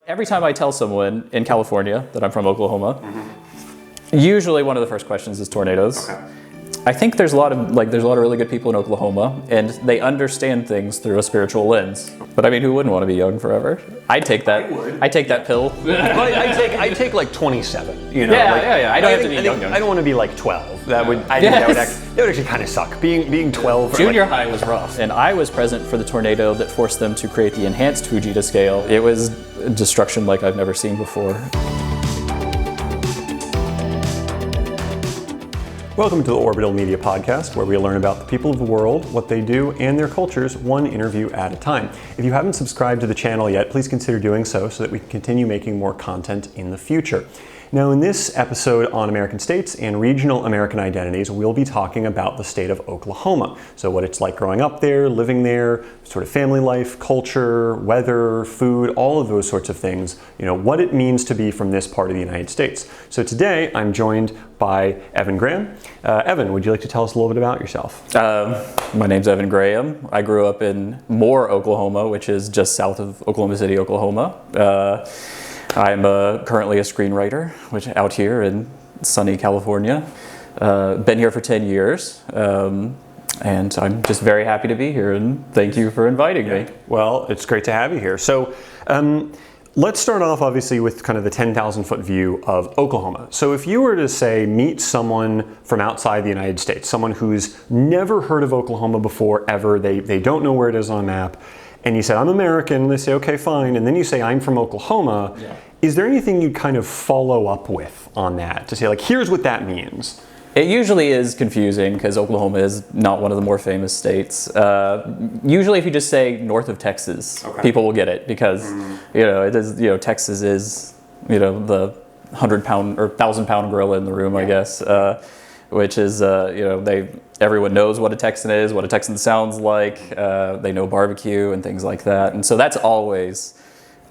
Every time I tell someone in California that I'm from Oklahoma, usually one of the first questions is tornadoes. Okay. I think there's a lot of really good people in Oklahoma, and they understand things through a spiritual lens. But I mean, who wouldn't want to be young forever? I'd take that. I would. I'd take that pill. I take like 27. You know, Yeah. I don't have to be young. I don't want to be like 12. That would actually kind of suck. Being 12. Junior high was rough, and I was present for the tornado that forced them to create the enhanced Fujita scale. It was destruction like I've never seen before. Welcome to the Orbital Media Podcast, where we learn about the people of the world, what they do, and their cultures, one interview at a time. If you haven't subscribed to the channel yet, please consider doing so that we can continue making more content in the future. Now, in this episode on American states and regional American identities, we'll be talking about the state of Oklahoma. So what it's like growing up there, living there, sort of family life, culture, weather, food, all of those sorts of things, what it means to be from this part of the United States. So today, I'm joined by Evan Graham. Evan, would you like to tell us a little bit about yourself? My name's Evan Graham. I grew up in Moore, Oklahoma, which is just south of Oklahoma City, Oklahoma. I'm currently a screenwriter, which out here in sunny California. Been here for 10 years, and I'm just very happy to be here, and thank you for inviting me. Well, it's great to have you here. So let's start off obviously with kind of the 10,000 foot view of Oklahoma. So if you were to say, meet someone from outside the United States, someone who's never heard of Oklahoma before ever, they don't know where it is on a map, and you said, I'm American, they say, okay, fine, and then you say, I'm from Oklahoma, Is there anything you'd kind of follow up with on that to say, like, here's what that means? It usually is confusing because Oklahoma is not one of the more famous states. Usually if you just say north of Texas, people will get it because, it is, Texas is, the 100-pound or 1,000-pound gorilla in the room, I guess, which is, everyone knows what a Texan is, what a Texan sounds like. They know barbecue and things like that. And so that's always,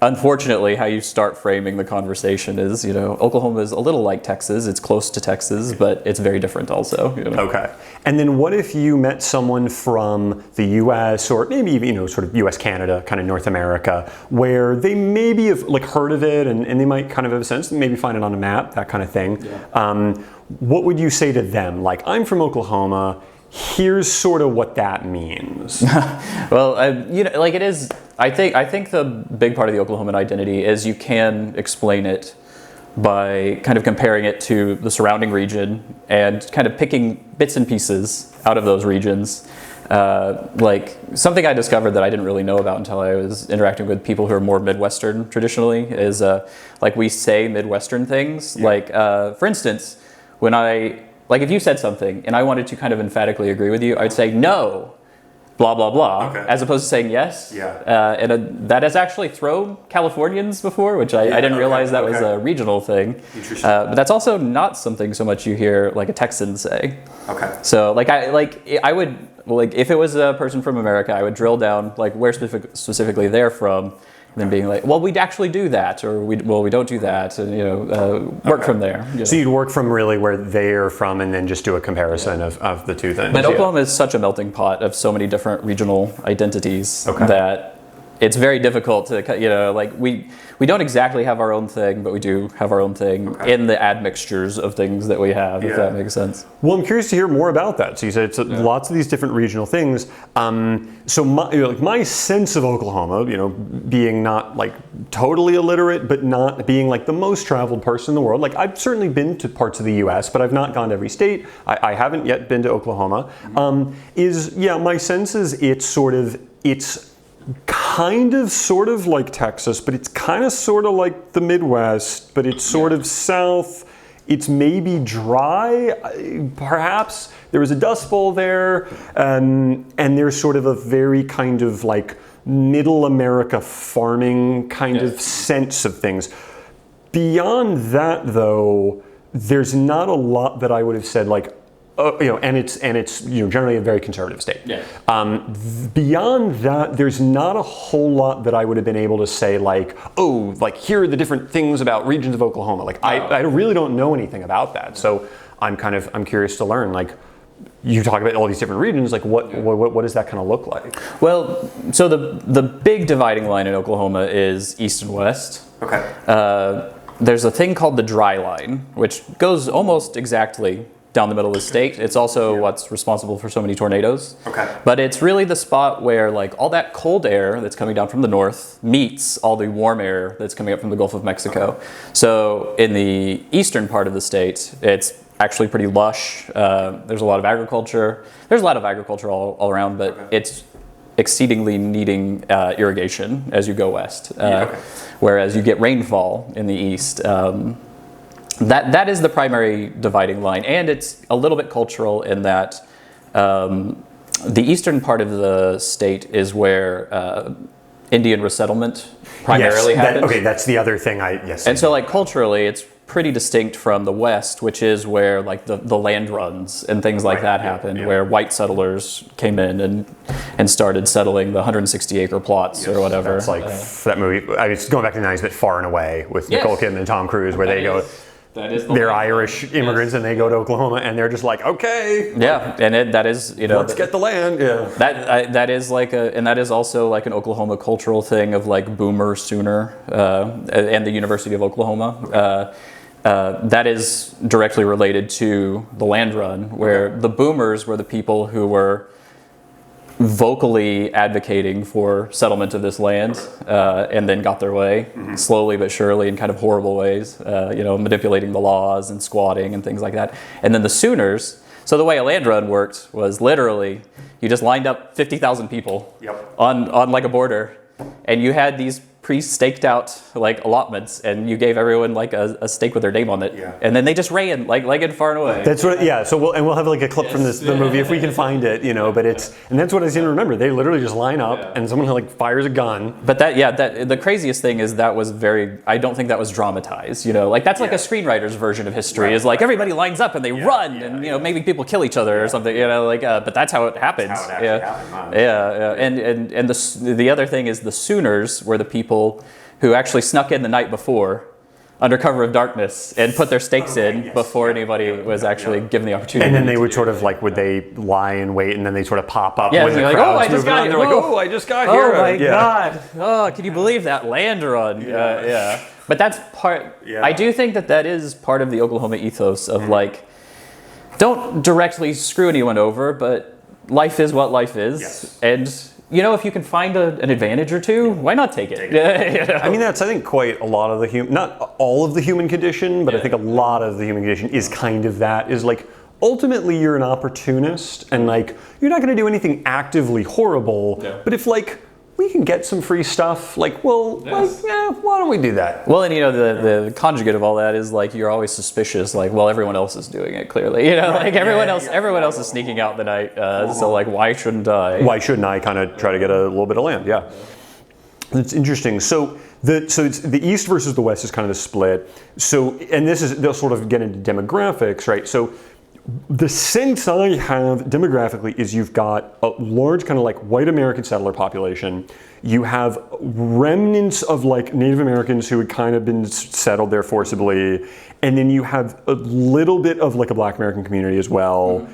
unfortunately, how you start framing the conversation is, Oklahoma is a little like Texas. It's close to Texas, but it's very different also. Okay. And then what if you met someone from the U.S. or maybe even, sort of U.S., Canada, kind of North America, where they maybe have heard of it and they might kind of have a sense, maybe find it on a map, that kind of thing. Yeah. What would you say to them? Like, I'm from Oklahoma. Here's sort of what that means. Well, it is. I think the big part of the Oklahoman identity is you can explain it by kind of comparing it to the surrounding region and kind of picking bits and pieces out of those regions. Like something I discovered that I didn't really know about until I was interacting with people who are more Midwestern traditionally is like we say Midwestern things. Yeah. Like for instance, when if you said something and I wanted to kind of emphatically agree with you, I would say no, blah, blah, blah, as opposed to saying yes. Yeah. And that has actually thrown Californians before, which I didn't realize that was a regional thing. Interesting. But that's also not something so much you hear like a Texan say. Okay. So I would, if it was a person from America, I would drill down like where specifically they're from. And then being like, well, we'd actually do that, or we don't do that, and work from there. So you'd work from really where they're from, and then just do a comparison of the two things. But Oklahoma is such a melting pot of so many different regional identities that it's very difficult to we don't exactly have our own thing, but we do have our own thing in the admixtures of things that we have, if that makes sense. Well, I'm curious to hear more about that. So you said it's lots of these different regional things. So my sense of Oklahoma, being not like totally illiterate, but not being like the most traveled person in the world. Like I've certainly been to parts of the U.S., but I've not gone to every state. I haven't yet been to Oklahoma. My sense is it's kind of sort of like Texas, but it's kind of sort of like the Midwest, but it's sort of south. It's maybe dry, perhaps. There was a dust bowl there, and there's sort of a very kind of like middle America farming kind of sense of things. Beyond that, though, there's not a lot that I would have said like, and it's generally a very conservative state. Yeah. Beyond that, there's not a whole lot that I would have been able to say here are the different things about regions of Oklahoma. I really don't know anything about that. So I'm curious to learn. Like you talk about all these different regions. Like what does that kind of look like? Well, so the big dividing line in Oklahoma is east and west. Okay. There's a thing called the dry line, which goes almost exactly down the middle of the state. It's also what's responsible for so many tornadoes. Okay. But it's really the spot where like all that cold air that's coming down from the north meets all the warm air that's coming up from the Gulf of Mexico. Okay. So in the eastern part of the state, it's actually pretty lush. There's a lot of agriculture. There's a lot of agriculture all around, but it's exceedingly needing irrigation as you go west. Whereas you get rainfall in the east. That is the primary dividing line, and it's a little bit cultural in that the eastern part of the state is where Indian resettlement primarily happened. Okay, that's the other thing. And so, like culturally, it's pretty distinct from the west, which is where like the land runs and things like that happened, where white settlers came in and started settling the 160-acre plots or whatever. That's like that movie. I mean, it's going back to the 90s, but Far and Away with Nicole Kidman and Tom Cruise, where they're Irish immigrants and they go to Oklahoma and they're just like, okay, and that is let's get the land. That is like and that is also like an Oklahoma cultural thing of like boomer sooner and the University of Oklahoma. That is directly related to the land run, where the boomers were the people who were vocally advocating for settlement of this land, and then got their way slowly but surely in kind of horrible ways, manipulating the laws and squatting and things like that. And then the Sooners. So the way a land run worked was literally you just lined up 50,000 people on like a border, and you had these pre-staked out like allotments, and you gave everyone like a stake with their name on it, and then they just ran like in Far and Away. That's what, So we'll have like a clip from the movie if we can find it, But and that's what I seem to remember. They literally just line up, and someone like fires a gun. But the craziest thing is that was I don't think that was dramatized. Like that's like a screenwriter's version of history. Is like everybody lines up and they run, and maybe people kill each other or something. But that's how it happens. That's how it actually happened. And the other thing is the Sooners were the people who actually snuck in the night before under cover of darkness and put their stakes in before anybody was actually given the opportunity. And then they would sort of like, would they lie in wait and then they sort of pop up when the like, crowd's I just got moving on. They're like, I just got here. Oh my God. Oh, can you believe that land run? But that's part, I do think that is part of the Oklahoma ethos of like, don't directly screw anyone over, but life is what life is. And if you can find an advantage or two, why not take it? I mean, that's, I think, quite a lot of the not all of the human condition, but I think a lot of the human condition is kind of that, is like, ultimately you're an opportunist, and like, you're not going to do anything actively horrible, but if like, we can get some free stuff, like, why don't we do that? Well, and the conjugate of all that is like, you're always suspicious, like, well, everyone else is doing it clearly, like everyone else is sneaking out in the night, so like, why shouldn't I? Why shouldn't I kind of try to get a little bit of land? It's interesting. So it's the East versus the West is kind of the split. So, and they'll sort of get into demographics, right? So the sense I have demographically is you've got a large kind of like white American settler population. You have remnants of like Native Americans who had kind of been settled there forcibly. And then you have a little bit of like a Black American community as well.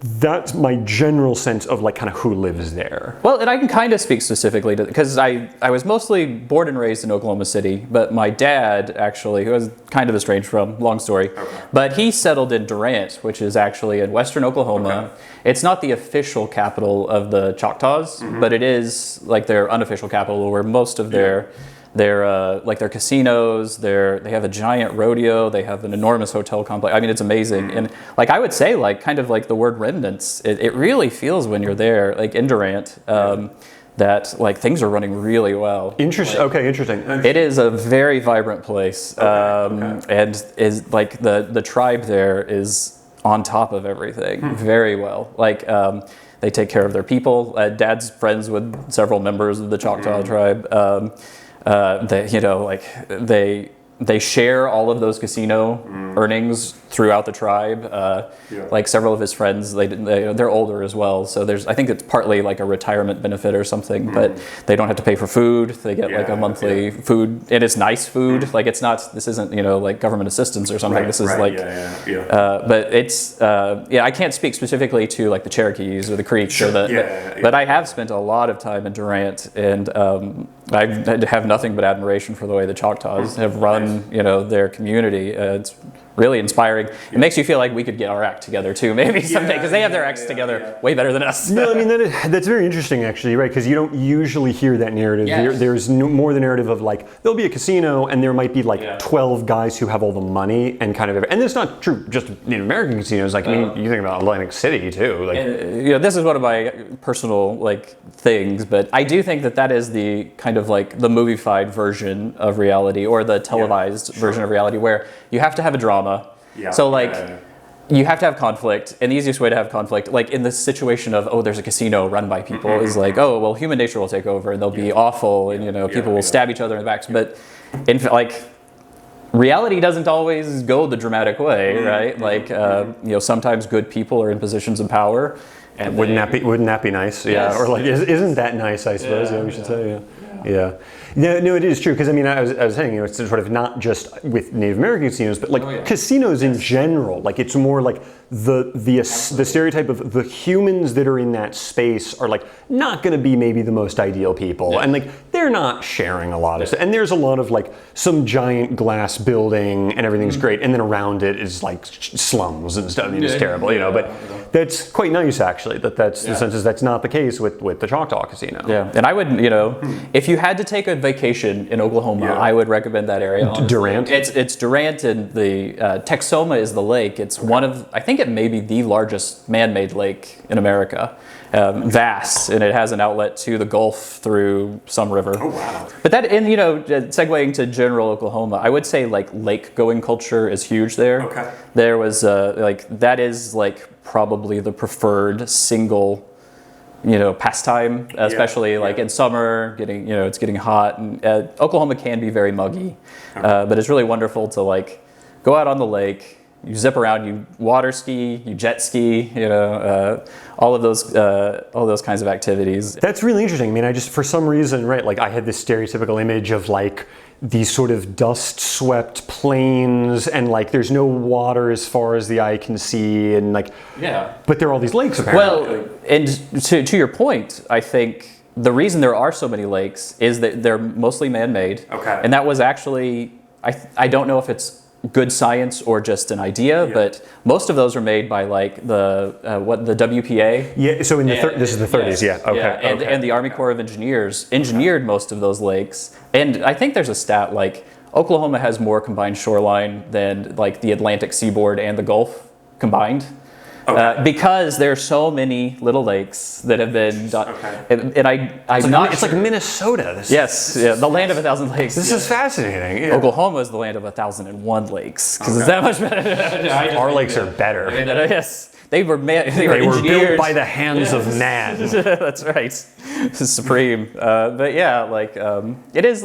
That's my general sense of like kind of who lives there. Well, and I can kind of speak specifically to, because I was mostly born and raised in Oklahoma City, but my dad actually, who was kind of estranged from, long story, but he settled in Durant, which is actually in western Oklahoma. It's not the official capital of the Choctaws, but it is like their unofficial capital, where most of their casinos, they have a giant rodeo, they have an enormous hotel complex. I mean, it's amazing. And like I would say, like kind of like the word remnants, it really feels when you're there, like in Durant, that like things are running really well. Interesting. Like, interesting. It is a very vibrant place, and is like the tribe there is on top of everything very well. Like they take care of their people. Dad's friends with several members of the Choctaw tribe. They share all of those casino earnings throughout the tribe. Like several of his friends, they're older as well, so I think it's partly like a retirement benefit or something. But they don't have to pay for food. They get like a monthly food, and it's nice food. Like this isn't like government assistance or something. This is but it's I can't speak specifically to like the Cherokees or the Creeks but I have spent a lot of time in Durant, and I have nothing but admiration for the way the Choctaws have run, their community. It's really inspiring. It makes you feel like we could get our act together too, maybe someday, because they have their acts together way better than us. No, I mean that's very interesting, actually, right? Because you don't usually hear that narrative. Yes. There's more the narrative of like there'll be a casino and there might be like 12 guys who have all the money and kind of, and it's not true just Native American casinos. Like I mean, you think about Atlantic City too. Like this is one of my personal things, but I do think that is the kind of like the movie-fied version of reality, or the televised version of reality, where you have to have a drama. Yeah. So you have to have conflict, and the easiest way to have conflict, like in the situation of there's a casino run by people, is like human nature will take over and they'll be awful, and people will stab each other in the backs. But reality doesn't always go the dramatic way, right? Sometimes good people are in positions of power. And wouldn't that be nice? Yeah. Or isn't that nice? I suppose. Yeah, we should say. Yeah. No, it is true, because I mean, I was saying, it's sort of not just with Native American casinos, but casinos in general. Like it's more like the stereotype of the humans that are in that space are not going to be maybe the most ideal people, and they're not sharing a lot of stuff. And there's a lot of some giant glass building and everything's great, and then around it is slums and stuff. I mean, it's terrible, But that's quite nice, actually. That's the sense is that's not the case with the Choctaw Casino. Yeah, and I would, if you had to take a vacation in Oklahoma, I would recommend that area. Honestly. Durant. It's Durant, and the Texoma is the lake. It's one of, I think it may be the largest man-made lake in America. Vast, and it has an outlet to the Gulf through some river. Oh wow! But segueing to general Oklahoma, I would say lake-going culture is huge there. Okay. There was that is probably the preferred single pastime, especially in summer, it's getting hot, and Oklahoma can be very muggy, but it's really wonderful to go out on the lake. You zip around, you water ski, you jet ski, all of those kinds of activities. That's really interesting. I mean, I just, for some reason, right, I had this stereotypical image of these sort of dust-swept plains, and there's no water as far as the eye can see, and but there are all these lakes apparently. Well, and to your point, I think the reason there are so many lakes is that they're mostly man-made. Okay. And that was actually, I don't know if it's good science or just an idea, but most of those are made by the WPA. Yeah. So this is the 30s. Yeah. Okay. Yeah. And the Army Corps of Engineers engineered most of those lakes. And I think there's a stat Oklahoma has more combined shoreline than the Atlantic seaboard and the Gulf combined. Okay. Because there are so many little lakes that have been done. Okay. And I'm not. It's like Minnesota. The land of 1,000 lakes. This is fascinating. Yeah. Oklahoma is the land of 1,001 lakes, because it's that much better. Our lakes are better. Yes. They were built by the hands of man. That's right. Supreme. But yeah, it is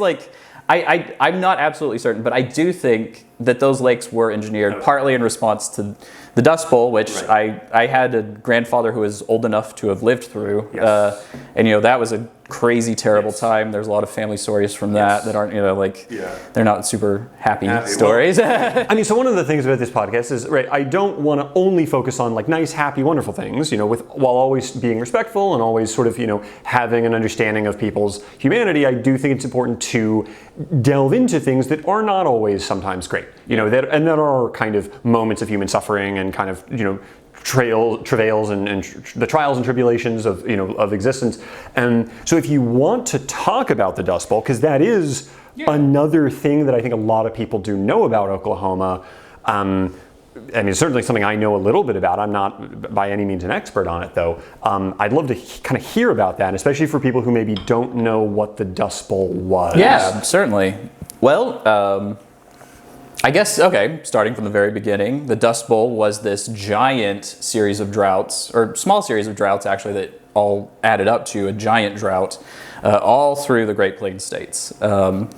I'm not absolutely certain, but I do think that those lakes were engineered partly in response to the Dust Bowl, which I had a grandfather who was old enough to have lived through. Yes. And that was a crazy, terrible time. There's a lot of family stories from that aren't, they're not super happy stories. Well, I mean, so one of the things about this podcast is, right, I don't want to only focus on nice, happy, wonderful things, while always being respectful and always sort of, having an understanding of people's humanity. I do think it's important to delve into things that are not always sometimes great, that are kind of moments of human suffering and kind of, travails and the trials and tribulations of existence. And so if you want to talk about the Dust Bowl, because that is another thing that I think a lot of people do know about Oklahoma. I mean, it's certainly something I know a little bit about. I'm not by any means an expert on it, though. I'd love to kind of hear about that, especially for people who maybe don't know what the Dust Bowl was. Yeah, certainly. Well, I guess, starting from the very beginning, the Dust Bowl was this giant series of droughts, or small series of droughts actually, that all added up to a giant drought all through the Great Plains states, from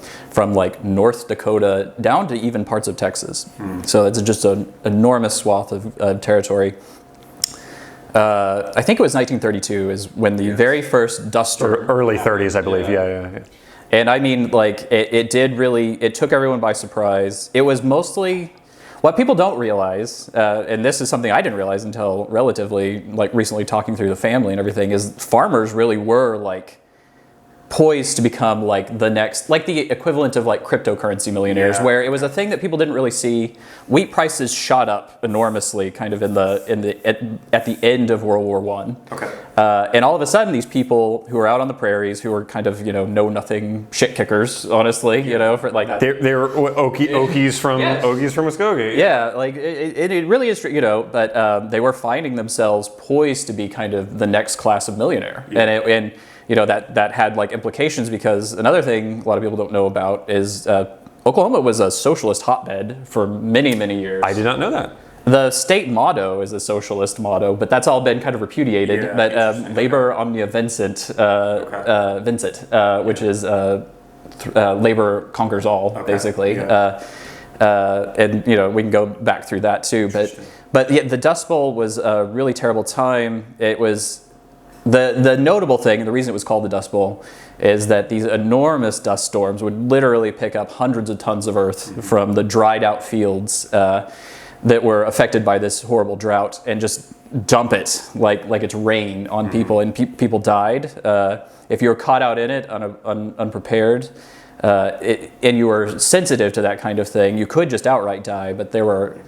North Dakota down to even parts of Texas. So it's just an enormous swath of territory. I think it was 1932 is when the very first dust storm. Early 30s, I believe, yeah. And I mean, it took everyone by surprise. It was mostly, what people don't realize, and this is something I didn't realize until relatively, recently talking through the family and everything, is farmers really were, poised to become like the next, like the equivalent of like cryptocurrency millionaires, where it was a thing that people didn't really see. Wheat prices shot up enormously, kind of at the end of World War I. Okay. And all of a sudden, these people who are out on the prairies, who are kind of know nothing shit kickers, honestly, for like they're Okies from Muskogee. Yeah, like it really is, but they were finding themselves poised to be kind of the next class of millionaire, and that had like implications, because another thing a lot of people don't know about is Oklahoma was a socialist hotbed for many, many years. I did not know that. The state motto is a socialist motto, but that's all been kind of repudiated. Yeah, but Labor Omnia Vincit, which is labor conquers all, basically. Yeah. And we can go back through that too. But yeah, the Dust Bowl was a really terrible time. It was the notable thing, and the reason it was called the Dust Bowl, is that these enormous dust storms would literally pick up hundreds of tons of earth from the dried out fields that were affected by this horrible drought, and just dump it like it's rain on people, and people died. If you were caught out in it unprepared, and you were sensitive to that kind of thing, you could just outright die. But there were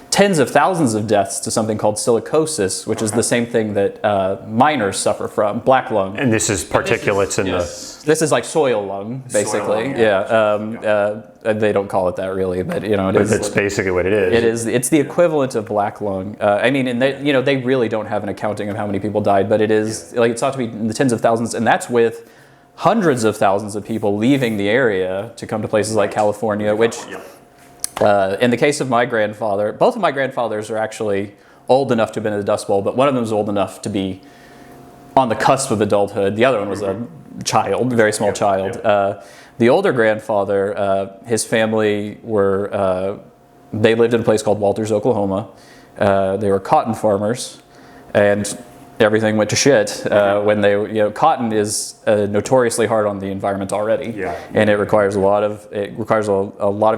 tens of thousands of deaths to something called silicosis, which is the same thing that miners suffer from, black lung. And this is particulates in This is like soil lung, basically. They don't call it that really, but it is. It's basically what it is. It is. It's the equivalent of black lung. And they really don't have an accounting of how many people died, but it is like it's thought to be in the tens of thousands, and that's with hundreds of thousands of people leaving the area to come to places like California, which. In the case of my grandfather, both of my grandfathers are actually old enough to have been in the Dust Bowl, but one of them was old enough to be on the cusp of adulthood. The other one was a child, very small child. The older grandfather, his family they lived in a place called Walters, Oklahoma. They were cotton farmers, and everything went to shit when they, cotton is notoriously hard on the environment already, and it requires a lot of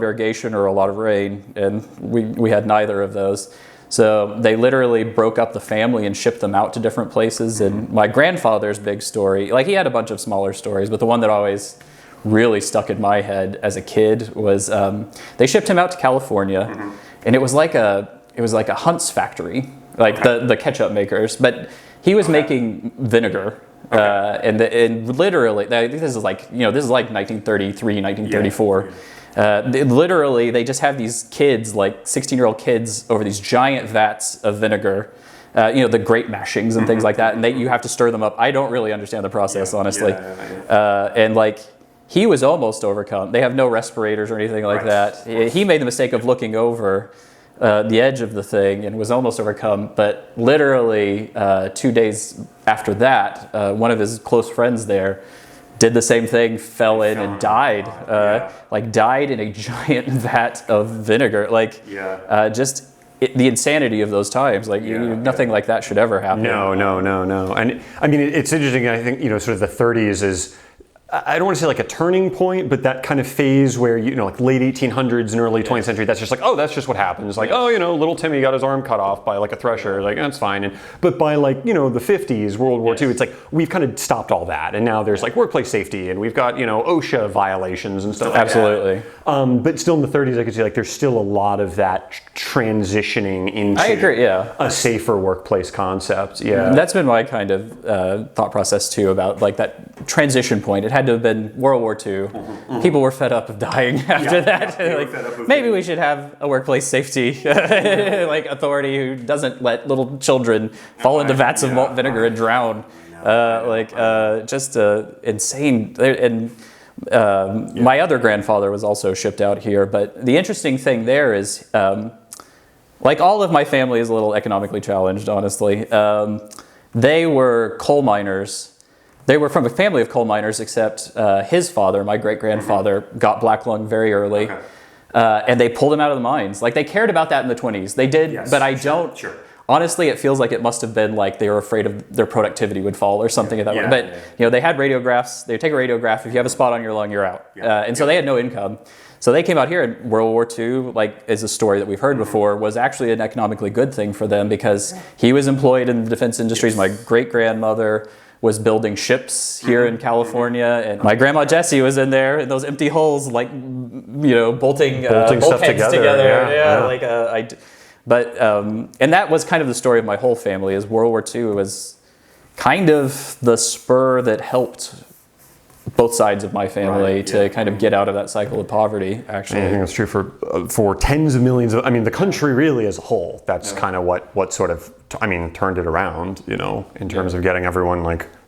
irrigation or a lot of rain, and we had neither of those. So they literally broke up the family and shipped them out to different places. And my grandfather's big story, like he had a bunch of smaller stories, but the one that always really stuck in my head as a kid was they shipped him out to California, and it was like a Hunt's factory, like the ketchup makers, but he was making vinegar, and literally, I think this is like 1933, 1934. Literally, they just have these kids, like 16-year-old kids, over these giant vats of vinegar, the grape mashings and things like that, and you have to stir them up. I don't really understand the process, honestly. And like, he was almost overcome. They have no respirators or anything like that. He made the mistake of looking over the edge of the thing and was almost overcome, but literally 2 days after that, one of his close friends there did the same thing, fell in and died, died in a giant vat of vinegar. The insanity of those times, nothing like that should ever happen. No. And I mean, it's interesting, I think, sort of the 30s is, I don't want to say like a turning point, but that kind of phase where, like late 1800s and early 20th century, that's just like, oh, that's just what happens. Like, little Timmy got his arm cut off by like a thresher. Like, that's fine. But by like, the 50s, World War II, it's like, we've kind of stopped all that. And now there's like workplace safety, and we've got, OSHA violations and stuff like Absolutely. that. But still in the 30s, I could see like there's still a lot of that transitioning into I agree, a safer workplace concept. Yeah. That's been my kind of thought process too, about like that transition point. It had to have been World War II. People were fed up of dying after that. Maybe we should have a workplace safety authority who doesn't let little children fall into vats of malt vinegar and drown. Just insane. And my other grandfather was also shipped out here. But the interesting thing there is, all of my family is a little economically challenged, honestly. They were coal miners. They were from a family of coal miners, except his father, my great-grandfather, got black lung very early. And they pulled him out of the mines. Like, they cared about that in the 20s. They did, but I don't. Sure. Honestly, it feels like it must have been like they were afraid of their productivity would fall or something at that point. But, they had radiographs. They would take a radiograph. If you have a spot on your lung, you're out. So they had no income. So they came out here, and World War II, is a story that we've heard before, was actually an economically good thing for them, because he was employed in the defense industries. My great-grandmother was building ships here in California, and my grandma Jessie was in there in those empty holes, like bolting stuff together. And that was kind of the story of my whole family. Is World War II was kind of the spur that helped both sides of my family to kind of get out of that cycle of poverty, actually. I think that's true for tens of millions of, the country really as a whole. That's kind of what sort of, turned it around, in terms of getting everyone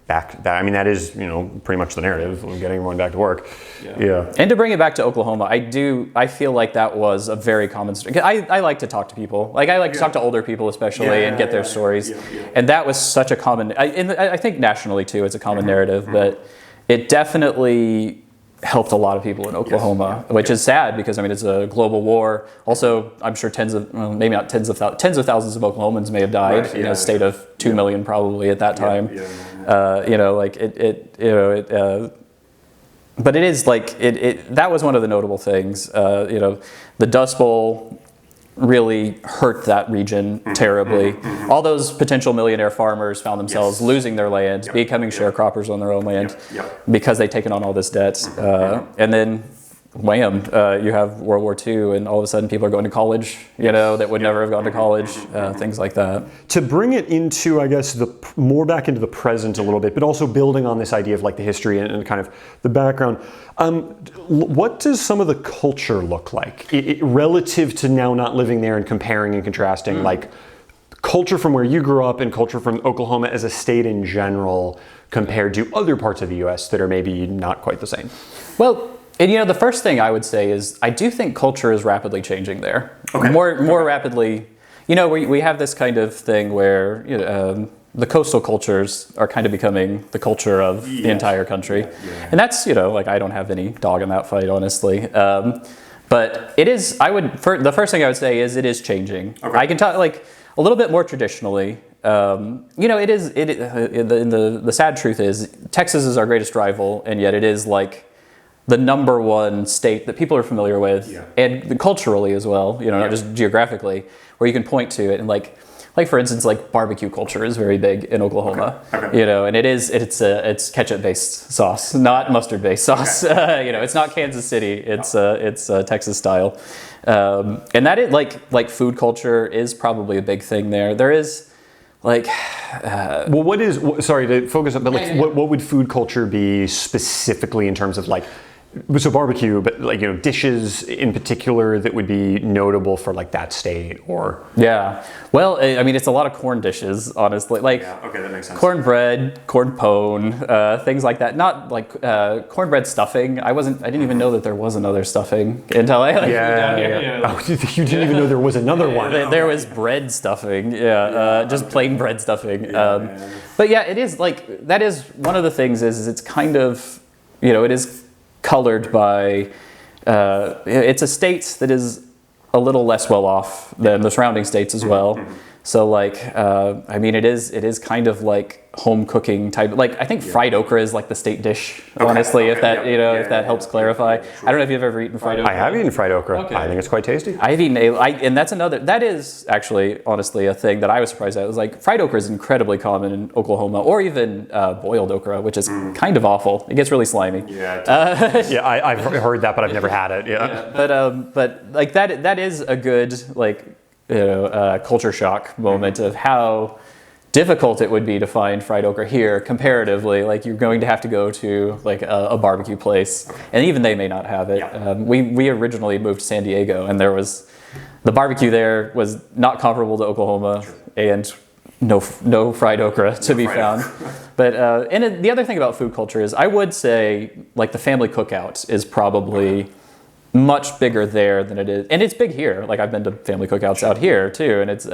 back. That is, pretty much the narrative of getting everyone back to work. Yeah. And to bring it back to Oklahoma, I feel like that was a very common story. I like to talk to people. I like to talk to older people especially and get their stories. And that was such a common, I think nationally too, it's a common narrative, but it definitely helped a lot of people in Oklahoma, which is sad because it's a global war. Also, I'm sure tens of thousands of Oklahomans may have died. A state of 2 million probably at that time. But it is that was one of the notable things. The Dust Bowl really hurt that region terribly. All those potential millionaire farmers found themselves losing their land, becoming sharecroppers on their own land because they'd taken on all this debt. And then, wham, you have World War II, and all of a sudden people are going to college, that would never have gone to college, things like that. To bring it into, I guess, more back into the present a little bit, but also building on this idea of the history and kind of the background, what does some of the culture look like relative to now not living there and comparing and contrasting, culture from where you grew up and culture from Oklahoma as a state in general compared to other parts of the U.S. that are maybe not quite the same? Well, and the first thing I would say is I do think culture is rapidly changing there. More rapidly. We have this kind of thing where the coastal cultures are kind of becoming the culture of the entire country. And that's, I don't have any dog in that fight, honestly. But it is, the first thing I would say is it is changing. I can talk a little bit more traditionally. The sad truth is Texas is our greatest rival, and yet it is the number one state that people are familiar with, and culturally as well, not just geographically, where you can point to it. And for instance, barbecue culture is very big in Oklahoma, and it's ketchup-based sauce, not mustard-based sauce. It's not Kansas City, it's Texas style. And that is food culture is probably a big thing there. There is sorry to focus on, but what would food culture be specifically in terms of so barbecue, but dishes in particular that would be notable for that state or? Yeah, well, it's a lot of corn dishes, honestly. That makes sense. Cornbread, corn pone, things like that. Not cornbread stuffing. I didn't even know that there was another stuffing until I flew down here. Oh, you didn't even know there was another one. There was bread stuffing. Just plain bread stuffing. But it is that is one of the things is it's kind of it is colored by it's a state that is a little less well off than the surrounding states as well. So it is kind of home cooking type. I think fried okra is the state dish, honestly, if that if that helps clarify. I don't know if you've ever eaten fried okra. I have eaten fried okra. I think it's quite tasty. I've eaten and that is actually honestly a thing that I was surprised at. It was fried okra is incredibly common in Oklahoma, or even boiled okra, which is kind of awful. It gets really slimy. I've heard that, but I've never had it. But that is a good culture shock moment of how difficult it would be to find fried okra here comparatively. You're going to have to go to a barbecue place, and even they may not have it. We originally moved to San Diego, and the barbecue there was not comparable to Oklahoma, and no fried okra to be found. But and the other thing about food culture is I would say the family cookout is probably much bigger there than it is, and it's big here. I've been to family cookouts out here too, and it's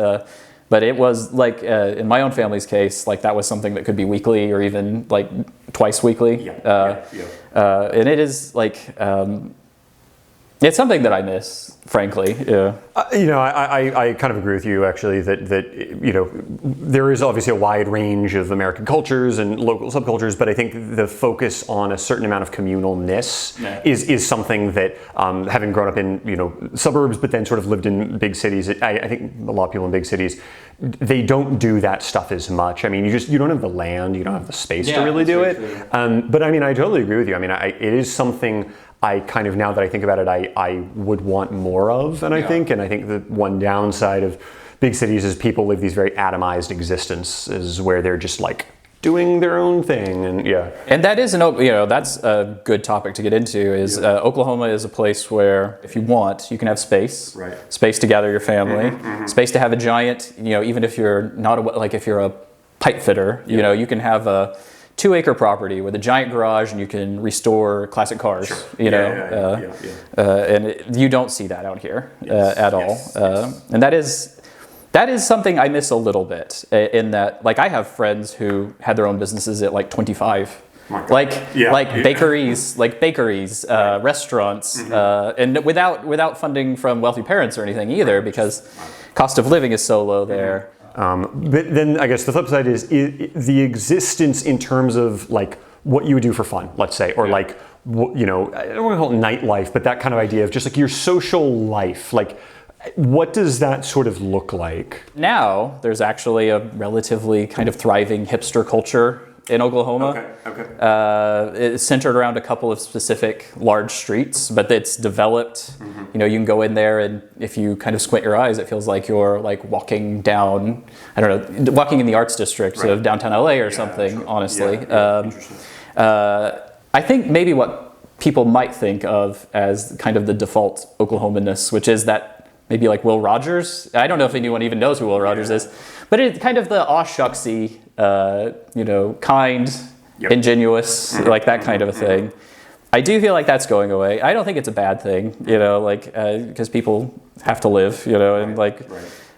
but it was in my own family's case, that was something that could be weekly or even twice weekly. And it is It's something that I miss, frankly. Yeah. I kind of agree with you actually that there is obviously a wide range of American cultures and local subcultures, but I think the focus on a certain amount of communalness is something that having grown up in suburbs, but then sort of lived in big cities. I think a lot of people in big cities, they don't do that stuff as much. I mean, you don't have the land, you don't have the space to really do it. But I mean, I totally agree with you. I mean, it is something I kind of, now that I think about it, I would want more of, and I think the one downside of big cities is people live these very atomized existences where they're just like doing their own thing, and that is that's a good topic to get into. Oklahoma is a place where if you want, you can have space, space to gather your family, space to have a giant, even if you're not if you're a pipe fitter, you can have a 2-acre property with a giant garage, and you can restore classic cars. And you don't see that out here at all. And that is something I miss a little bit. In that, like, I have friends who had their own businesses at like 25. Bakeries, restaurants, and without funding from wealthy parents or anything either, because cost of living is so low there. But then I guess the flip side is the existence in terms of like what you would do for fun, let's say, or I don't want to call it nightlife, but that kind of idea of just like your social life. Like, what does that sort of look like? Now, there's actually a relatively kind of thriving hipster culture in Oklahoma. It's centered around a couple of specific large streets, but it's developed. You can go in there, and if you kind of squint your eyes, it feels like you're like walking down, walking in the arts district of downtown LA or something, honestly. I think maybe what people might think of as kind of the default Oklahomaness, which is that maybe like Will Rogers. I don't know if anyone even knows who Will Rogers is, but it's kind of the aw shucksy, kind, ingenuous, like that kind of a thing. I do feel like that's going away. I don't think it's a bad thing, because people have to live,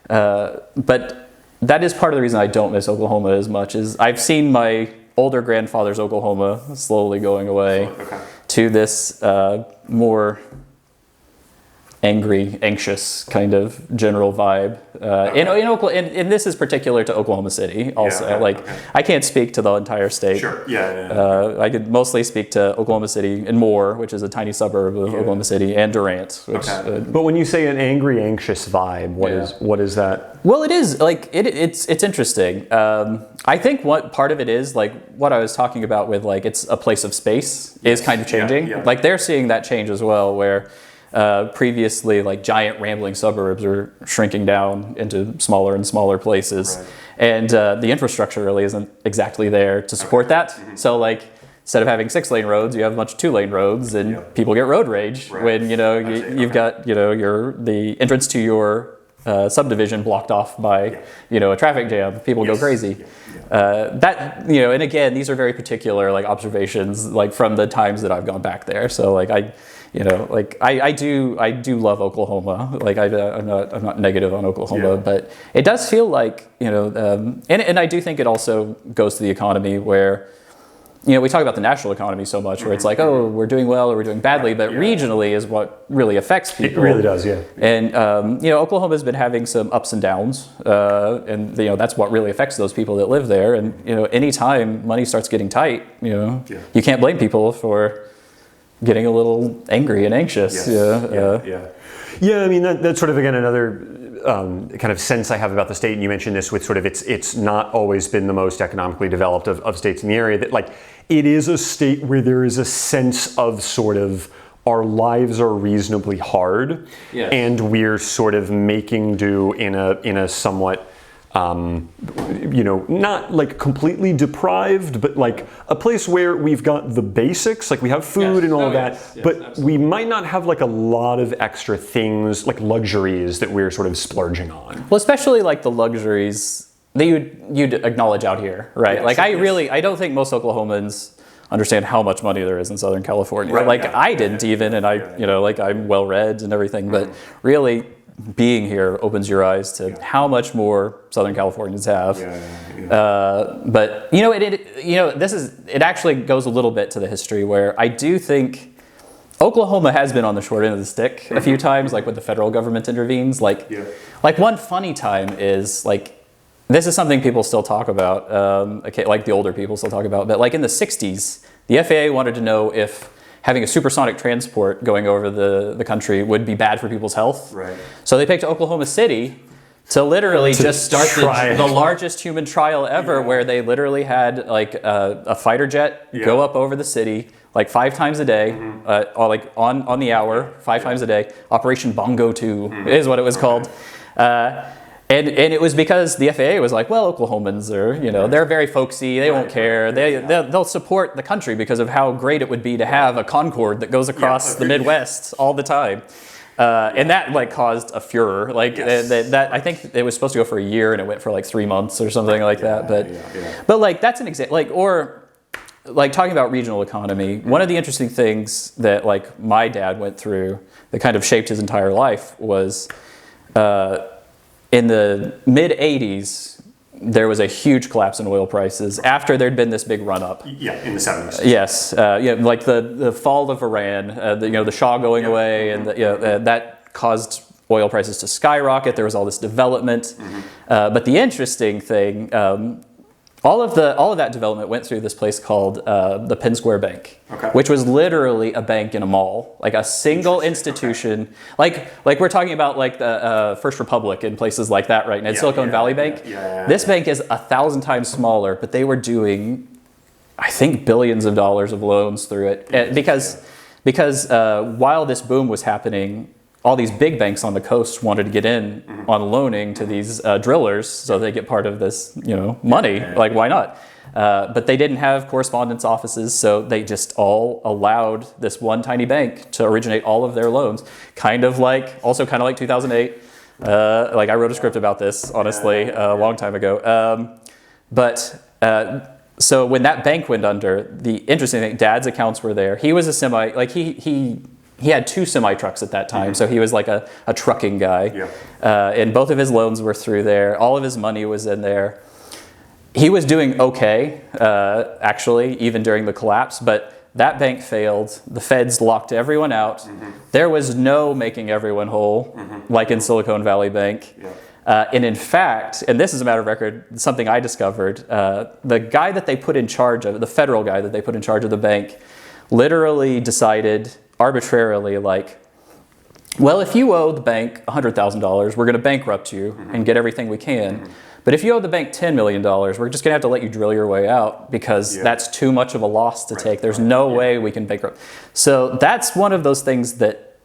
but that is part of the reason I don't miss Oklahoma as much. Is I've seen my older grandfather's Oklahoma slowly going away to this more angry, anxious kind of general vibe. In Oklahoma, and this is particular to Oklahoma City also. I can't speak to the entire state. I could mostly speak to Oklahoma City and Moore, which is a tiny suburb of Oklahoma City, and Durant. Which, but when you say an angry, anxious vibe, what is that? Well, it is like it's interesting. I think what part of it is like what I was talking about with like it's a place of space is kind of changing. Like they're seeing that change as well, where previously like giant rambling suburbs are shrinking down into smaller and smaller places, and the infrastructure really isn't exactly there to support that. So like instead of having 6-lane roads, you have a bunch of 2-lane roads, and people get road rage when you've got the entrance to your subdivision blocked off by a traffic jam. People go crazy. And again, these are very particular like observations like from the times that I've gone back there. So like I do love Oklahoma. Like I'm not negative on Oklahoma, but it does feel like and I do think it also goes to the economy where we talk about the national economy so much, where it's like, oh, we're doing well or we're doing badly, but regionally is what really affects people. It really does, yeah. And Oklahoma's been having some ups and downs, and that's what really affects those people that live there. And anytime money starts getting tight, you can't blame people for getting a little angry and anxious. Yeah, I mean, that's sort of, again, another kind of sense I have about the state, and you mentioned this with sort of it's not always been the most economically developed of states in the area, that like it is a state where there is a sense of sort of our lives are reasonably hard, and we're sort of making do in a somewhat not like completely deprived, but like a place where we've got the basics, like we have food and all of that, but absolutely. We might not have like a lot of extra things, like luxuries that we're sort of splurging on. Well, especially like the luxuries that you'd acknowledge out here, right? I don't think most Oklahomans understand how much money there is in Southern California. I didn't even, and I'm well read and everything, but really being here opens your eyes to how much more Southern Californians have. But it actually goes a little bit to the history, where I do think Oklahoma has been on the short end of the stick a few times, like when the federal government intervenes. Like one funny time is like, this is something people still talk about, okay, like the older people still talk about, but like in the 60s, the FAA wanted to know if having a supersonic transport going over the country would be bad for people's health. Right. So they picked Oklahoma City to literally just start the largest human trial ever, where they literally had like a fighter jet go up over the city like 5 times a day, or like on the hour, 5 times a day. Operation Bongo 2 is what it was called. And it was because the FAA was like, well, Oklahomans are, you know, they're very folksy, they won't care, they'll support the country because of how great it would be to have a Concorde that goes across the Midwest all the time. And that like caused a furor. Like that, I think it was supposed to go for a year and it went for like 3 months or something like that. But like that's an example. Like, or like talking about regional economy, one of the interesting things that like my dad went through that kind of shaped his entire life was in the mid 80s, there was a huge collapse in oil prices after there'd been this big run up. Yeah, in the 70s. Yes, like the fall of Iran, the Shah going away, and that caused oil prices to skyrocket. There was all this development, but the interesting thing, all of that development went through this place called the Penn Square Bank, which was literally a bank in a mall, like a single institution, like we're talking about like the First Republic and places like that right now, Silicon Valley Bank. This bank is 1,000 times smaller, but they were doing, I think, billions of dollars of loans through it, because while this boom was happening, all these big banks on the coast wanted to get in on loaning to these drillers so they get part of this, money. Like, why not? But they didn't have correspondence offices, so they just all allowed this one tiny bank to originate all of their loans. Kind of like 2008. Like I wrote a script about this, honestly, a long time ago. So when that bank went under, the interesting thing, Dad's accounts were there. He was a semi, like he had 2 semi-trucks at that time, so he was like a trucking guy. And both of his loans were through there. All of his money was in there. He was doing okay, actually, even during the collapse, but that bank failed. The feds locked everyone out. There was no making everyone whole, like in Silicon Valley Bank. And in fact, and this is a matter of record, something I discovered, the guy that they put in charge of, the federal guy that they put in charge of the bank, literally decided arbitrarily, like, well, if you owe the bank $100,000, we're going to bankrupt you and get everything we can. But if you owe the bank $10 million, we're just going to have to let you drill your way out because that's too much of a loss to take. There's no way we can bankrupt. So that's one of those things that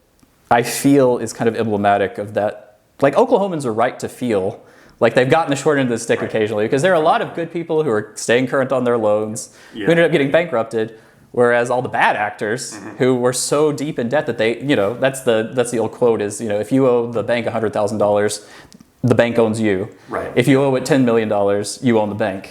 I feel is kind of emblematic of that. Like, Oklahomans are right to feel like they've gotten the short end of the stick occasionally, because there are a lot of good people who are staying current on their loans who ended up getting bankrupted. Whereas all the bad actors who were so deep in debt that they, that's the old quote is, if you owe the bank $100,000, the bank owns you. Right. If you owe it $10 million, you own the bank.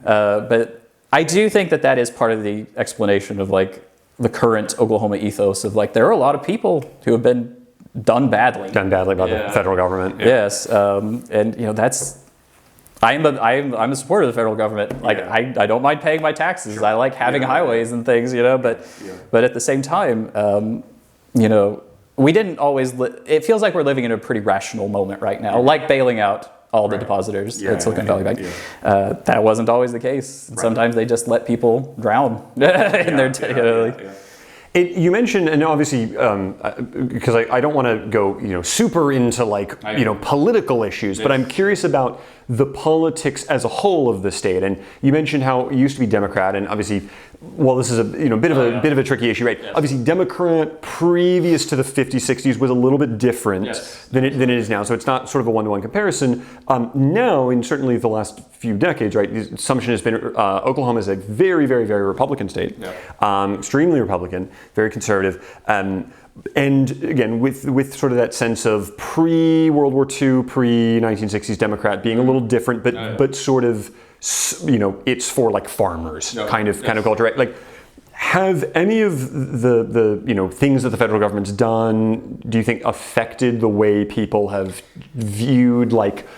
But I do think that is part of the explanation of like the current Oklahoma ethos of like, there are a lot of people who have been done badly by the federal government. Yes. And that's, I'm a supporter of the federal government. Like I don't mind paying my taxes. I like having highways and things, but at the same time, we didn't always. It feels like we're living in a pretty rational moment right now, like bailing out all the depositors at Silicon Valley Bank. That wasn't always the case. Sometimes they just let people drown in their debt. You mentioned, and obviously, because I don't want to go, super into like, political issues, but I'm curious about the politics as a whole of the state. And you mentioned how it used to be Democrat, and obviously, well, this is a bit of a tricky issue, right? Yes. Obviously, Democrat previous to the 50s, 60s was a little bit different than it is now. So it's not sort of a one-to-one comparison. Now, in certainly the last few decades, right, the assumption has been Oklahoma is a very, very, very Republican state, extremely Republican, very conservative. And again, with sort of that sense of pre-World War II, pre-1960s Democrat being a little different, but sort of, it's for like farmers kind of culture, right? Like, have any of the things that the federal government's done, do you think affected the way people have viewed like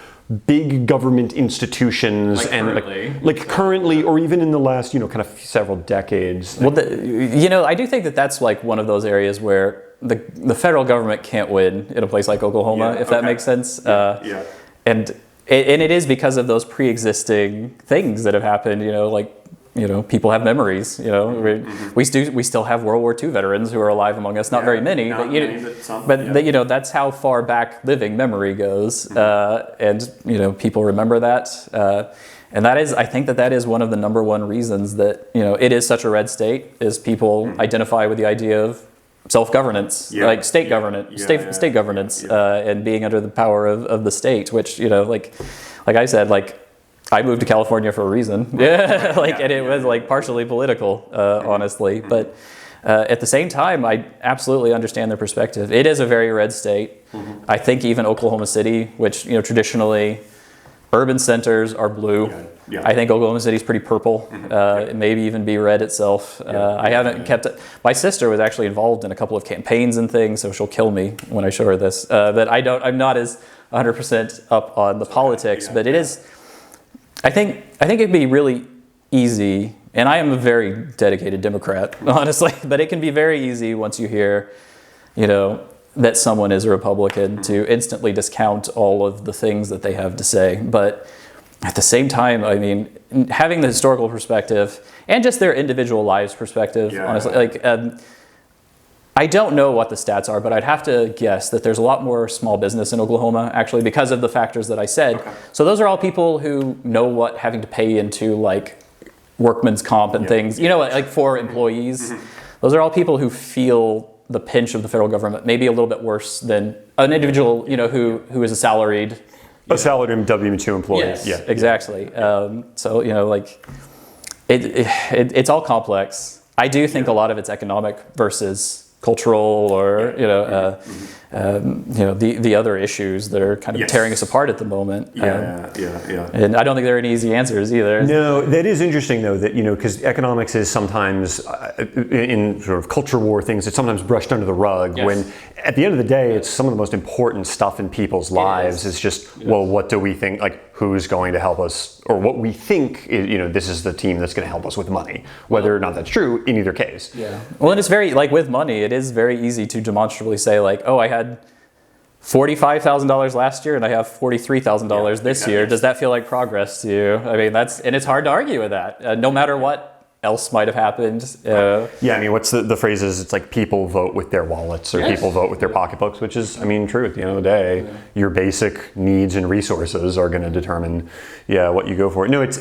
big government institutions currently, or even in the last, kind of several decades. Well, I do think that that's like one of those areas where the federal government can't win in a place like Oklahoma, if that makes sense. And it is because of those pre-existing things that have happened. People have memories. We still have World War II veterans who are alive among us. Not very many, but that's how far back living memory goes, and people remember that. And I think that is one of the number one reasons that it is such a red state, is people identify with the idea of self-governance, like state governance, state governance, and being under the power of the state, which like I said, I moved to California for a reason, and it was partially political, honestly. But at the same time, I absolutely understand their perspective. It is a very red state. I think even Oklahoma City, which traditionally urban centers are blue. I think Oklahoma City is pretty purple. Maybe even be red itself. I haven't kept it. My sister was actually involved in a couple of campaigns and things, so she'll kill me when I show her this. But I'm not as 100% up on the politics. But it is. I think it'd be really easy, and I am a very dedicated Democrat, honestly. But it can be very easy once you hear, that someone is a Republican, to instantly discount all of the things that they have to say. But at the same time, I mean, having the historical perspective and just their individual lives perspective, honestly, I don't know what the stats are, but I'd have to guess that there's a lot more small business in Oklahoma, actually, because of the factors that I said. Okay. So those are all people who know what having to pay into workman's comp and things, for employees. Those are all people who feel the pinch of the federal government, maybe a little bit worse than an individual, who is a salaried W-2 employee. Yes, exactly. It's all complex. I do think a lot of it's economic versus cultural, or the other issues that are kind of tearing us apart at the moment. And I don't think there are any easy answers either. No, that is interesting though, that because economics is sometimes in sort of culture war things, it's sometimes brushed under the rug, when at the end of the day it's some of the most important stuff in people's lives. It's just, well, what do we think, who's going to help us, or what we think is, this is the team that's going to help us with money, whether or not that's true in either case. Well, and it's very, with money, it is very easy to demonstrably say oh, I had $45,000 last year and I have $43,000 this year. Does that feel like progress to you? I mean, and it's hard to argue with that, no matter what else might have happened. I mean, what's the phrase is, it's people vote with their wallets, or people vote with their pocketbooks, which is, true at the end of the day. Your basic needs and resources are going to determine, what you go for. No, it's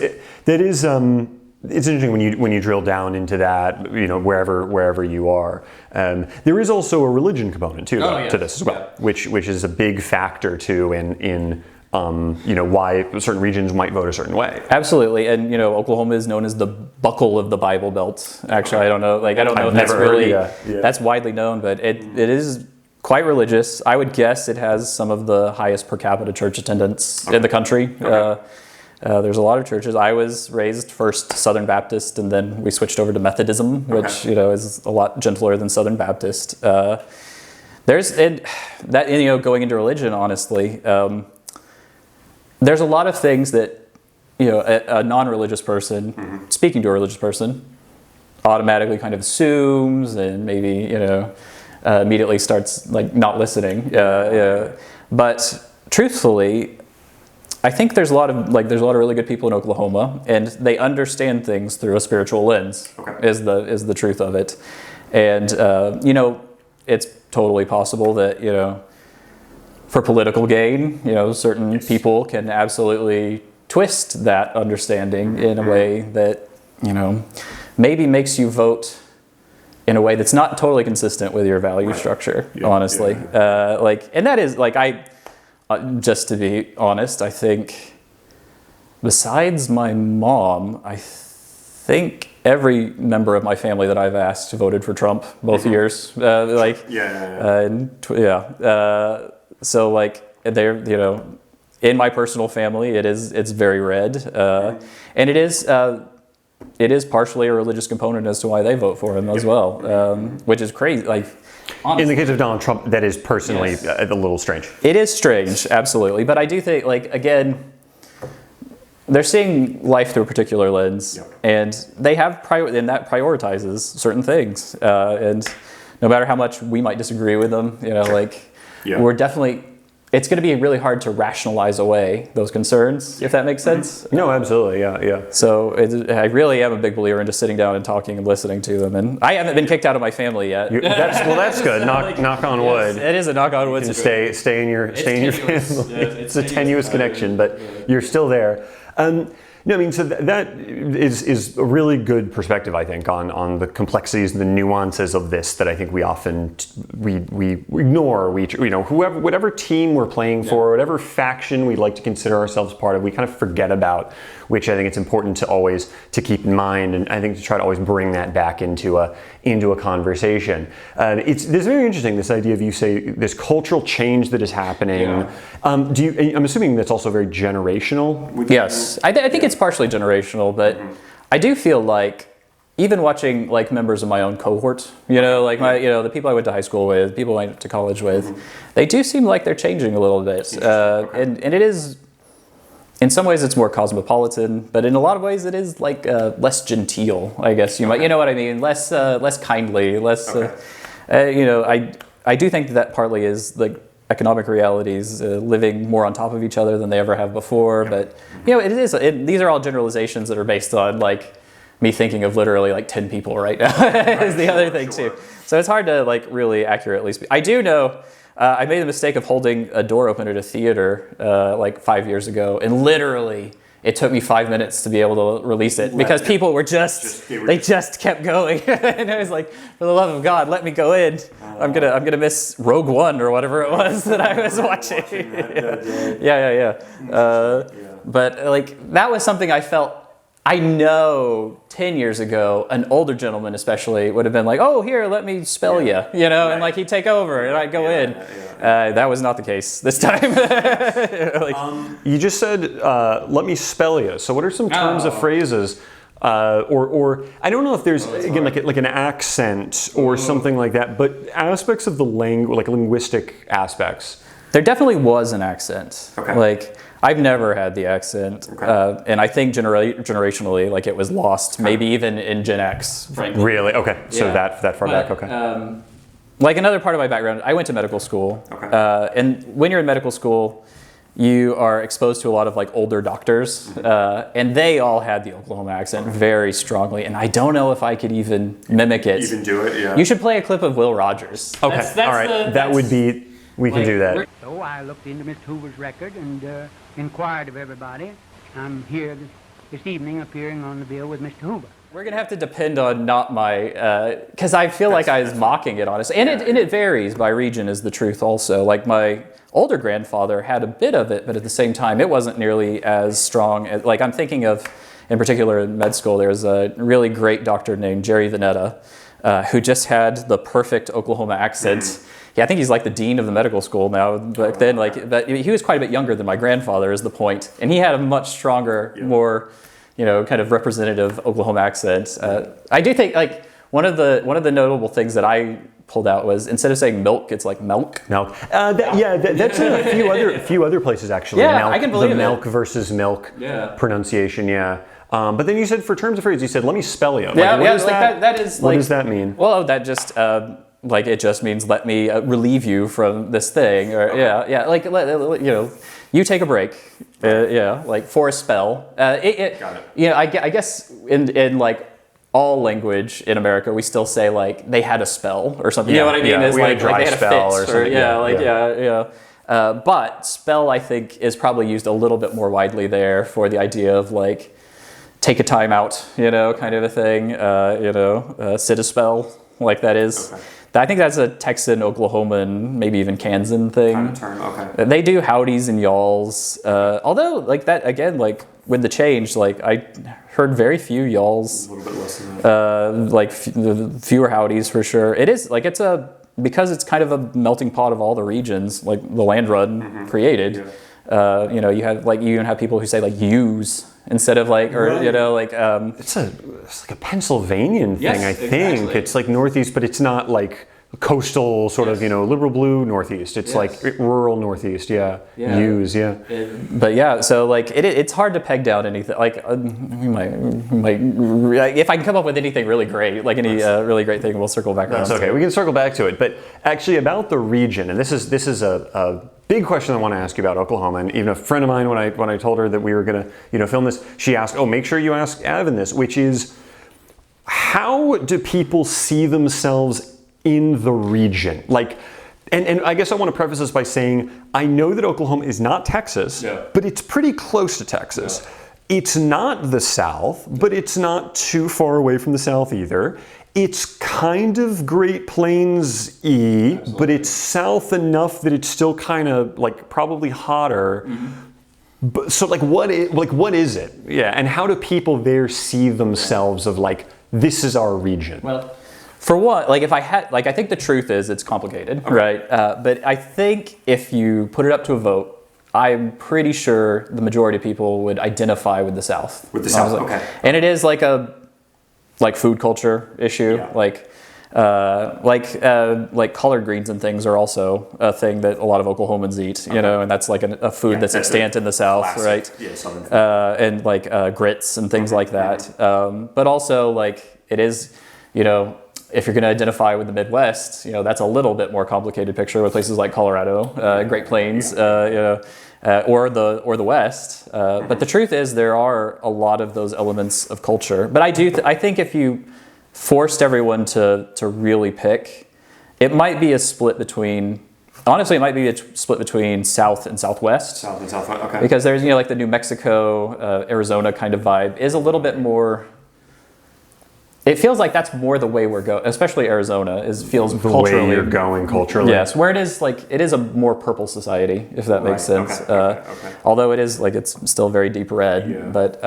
interesting when you drill down into that, wherever you are. There is also a religion component too to this as well, which is a big factor too in why certain regions might vote a certain way. Absolutely, and Oklahoma is known as the buckle of the Bible Belt. Actually, I don't know if that's really that's widely known, but it is quite religious. I would guess it has some of the highest per capita church attendance in the country. There's a lot of churches. I was raised first Southern Baptist, and then we switched over to Methodism, which is a lot gentler than Southern Baptist. There's going into religion, honestly. There's a lot of things that a non-religious person speaking to a religious person automatically kind of assumes, and maybe immediately starts not listening. But truthfully, I think there's a lot of really good people in Oklahoma, and they understand things through a spiritual lens. Is the truth of it, and it's totally possible that for political gain, certain people can absolutely twist that understanding in a way that maybe makes you vote in a way that's not totally consistent with your value structure. Honestly, and that is just to be honest, I think besides my mom, I think every member of my family that I've asked voted for Trump both years. So they're in my personal family, it's very red, and it is partially a religious component as to why they vote for him as well, which is crazy. in the case of Donald Trump, that is personally a little strange. It is strange, absolutely. But I do think, like, again, they're seeing life through a particular lens, and they have and that prioritizes certain things. And no matter how much we might disagree with them, you know, like, we're definitely. It's going to be really hard to rationalize away those concerns, if that makes sense. No, absolutely, yeah. So I really am a big believer in just sitting down and talking and listening to them. And I haven't been kicked out of my family yet. That's good. Knock on wood. It is a knock on wood. Stay in your family. It's a tenuous connection, but you're still there. No, I mean, so that is a really good perspective, I think, on the complexities and the nuances of this that I think we often we ignore. Whatever team we're playing for, whatever faction we'd like to consider ourselves part of, we kind of forget about, which I think it's important to keep in mind, and I think to try to always bring that back into a conversation. It's very interesting, this idea of, you say, this cultural change that is happening. I'm assuming that's also very generational. Yes, I think it's partially generational, but I do feel like even watching like members of my own cohort, like the people I went to high school with, people I went to college with, they do seem like they're changing a little bit, and it is. In some ways, it's more cosmopolitan, but in a lot of ways, it is like less genteel. I guess you might, you know what I mean, less kindly, less. I do think that partly is like economic realities, living more on top of each other than they ever have before. But these are all generalizations that are based on like me thinking of literally like 10 people right now. Is the other thing too. So it's hard to like really accurately speak. I do know. I made the mistake of holding a door open at a theater like 5 years ago, and literally it took me 5 minutes to be able to release it because people were they just kept going, and I was like, for the love of God, let me go in. I'm gonna miss Rogue One or whatever it was that I was watching. But like that was something I felt. I know 10 years ago, an older gentleman especially would have been like, oh, here, let me spell you, and like he'd take over and I'd go in. That was not the case this time. You just said, let me spell you. So what are some terms of phrases, or I don't know if there's, again, like an accent or something like that, but aspects of the language, like linguistic aspects. There definitely was an accent. Okay. Like, I've never had the accent, and I think generationally, like it was lost, maybe even in Gen X. Frankly. Really? Okay. So that far back. Okay. Like another part of my background, I went to medical school, and when you're in medical school, you are exposed to a lot of like older doctors, and they all had the Oklahoma accent very strongly, and I don't know if I could even mimic it. Even do it? Yeah. You should play a clip of Will Rogers. Okay. All right. That would be. We can do that. So I looked into Mr. Hoover's record and inquired of everybody. I'm here this evening appearing on the bill with Mr. Hoover. We're going to have to depend on not my, because I feel like I was mocking it, honestly. And it varies by region is the truth also. Like my older grandfather had a bit of it, but at the same time, it wasn't nearly as strong. Like I'm thinking of, in particular in med school, there's a really great doctor named Jerry Vanetta, who just had the perfect Oklahoma accent. Yeah, I think he's like the dean of the medical school now. Back then, but he was quite a bit younger than my grandfather, is the point, and he had a much stronger, more, kind of representative Oklahoma accent. I do think like one of the notable things that I pulled out was instead of saying milk, it's like milk. Milk. That's in a few other places actually. Yeah, milk, I can believe the milk versus milk pronunciation. Yeah. But then you said for terms of phrase, you said let me spell you. That is. What does that mean? Well, that just. Like it just means let me relieve you from this thing, or like you take a break, like for a spell. Got it. I guess in like all language in America, we still say like they had a spell or something. You know what I mean? Yeah, it's we like had a dry they had spell a fit, or something. But spell, I think, is probably used a little bit more widely there for the idea of like take a time out, kind of a thing. Sit a spell, like that is. Okay. I think that's a Texan, Oklahoman, maybe even Kansan thing. Kind of term, okay. They do howdies and y'alls. Although, like that, again, like with the change, like I heard very few y'alls. A little bit less than that. Like fewer howdies for sure. It is, like because it's kind of a melting pot of all the regions, like the land run created. Yeah. You have like, you even have people who say like use instead of like, or it's like a Pennsylvanian thing, I think. Exactly. It's like Northeast, but it's not like coastal sort of, liberal blue Northeast. It's like rural Northeast, U's, But yeah, so like it's hard to peg down anything. Like we might, if I can come up with anything really great, like any really great thing, we'll circle back around. That's okay. We can circle back to it. But actually, about the region, and this is a big question I want to ask you about Oklahoma. And even a friend of mine, when I told her that we were going to film this, she asked, "Oh, make sure you ask Evan this," which is, how do people see themselves in the region? Like, and I guess I want to preface this by saying, I know that Oklahoma is not Texas, but it's pretty close to Texas. It's not the South, but it's not too far away from the South either. It's kind of Great Plains-y, but it's south enough that it's still kind of like probably hotter. But, so like what is it? Yeah, and how do people there see themselves of like, this is our region? Well, for what, like if I had, like I think the truth is it's complicated, right? But I think if you put it up to a vote, I'm pretty sure the majority of people would identify with the South. With the South, okay. And it is like a food culture issue, like collard greens and things are also a thing that a lot of Oklahomans eat, and that's like a food that's extant in the South, classic, right? Yeah, Southern food. And like grits and things like that. But also like it is, if you're going to identify with the Midwest, that's a little bit more complicated picture with places like Colorado, Great Plains, or the West. But the truth is, there are a lot of those elements of culture. But I think if you forced everyone to really pick, it might be a split between. Honestly, it might be a split between South and Southwest. South and Southwest, okay. Because there's like the New Mexico, Arizona kind of vibe is a little bit more. It feels like that's more the way we're going, especially Arizona. Feels the culturally. way you're going culturally. Yes, where it is a more purple society, if that makes sense. Okay. Although it is like it's still very deep red, but.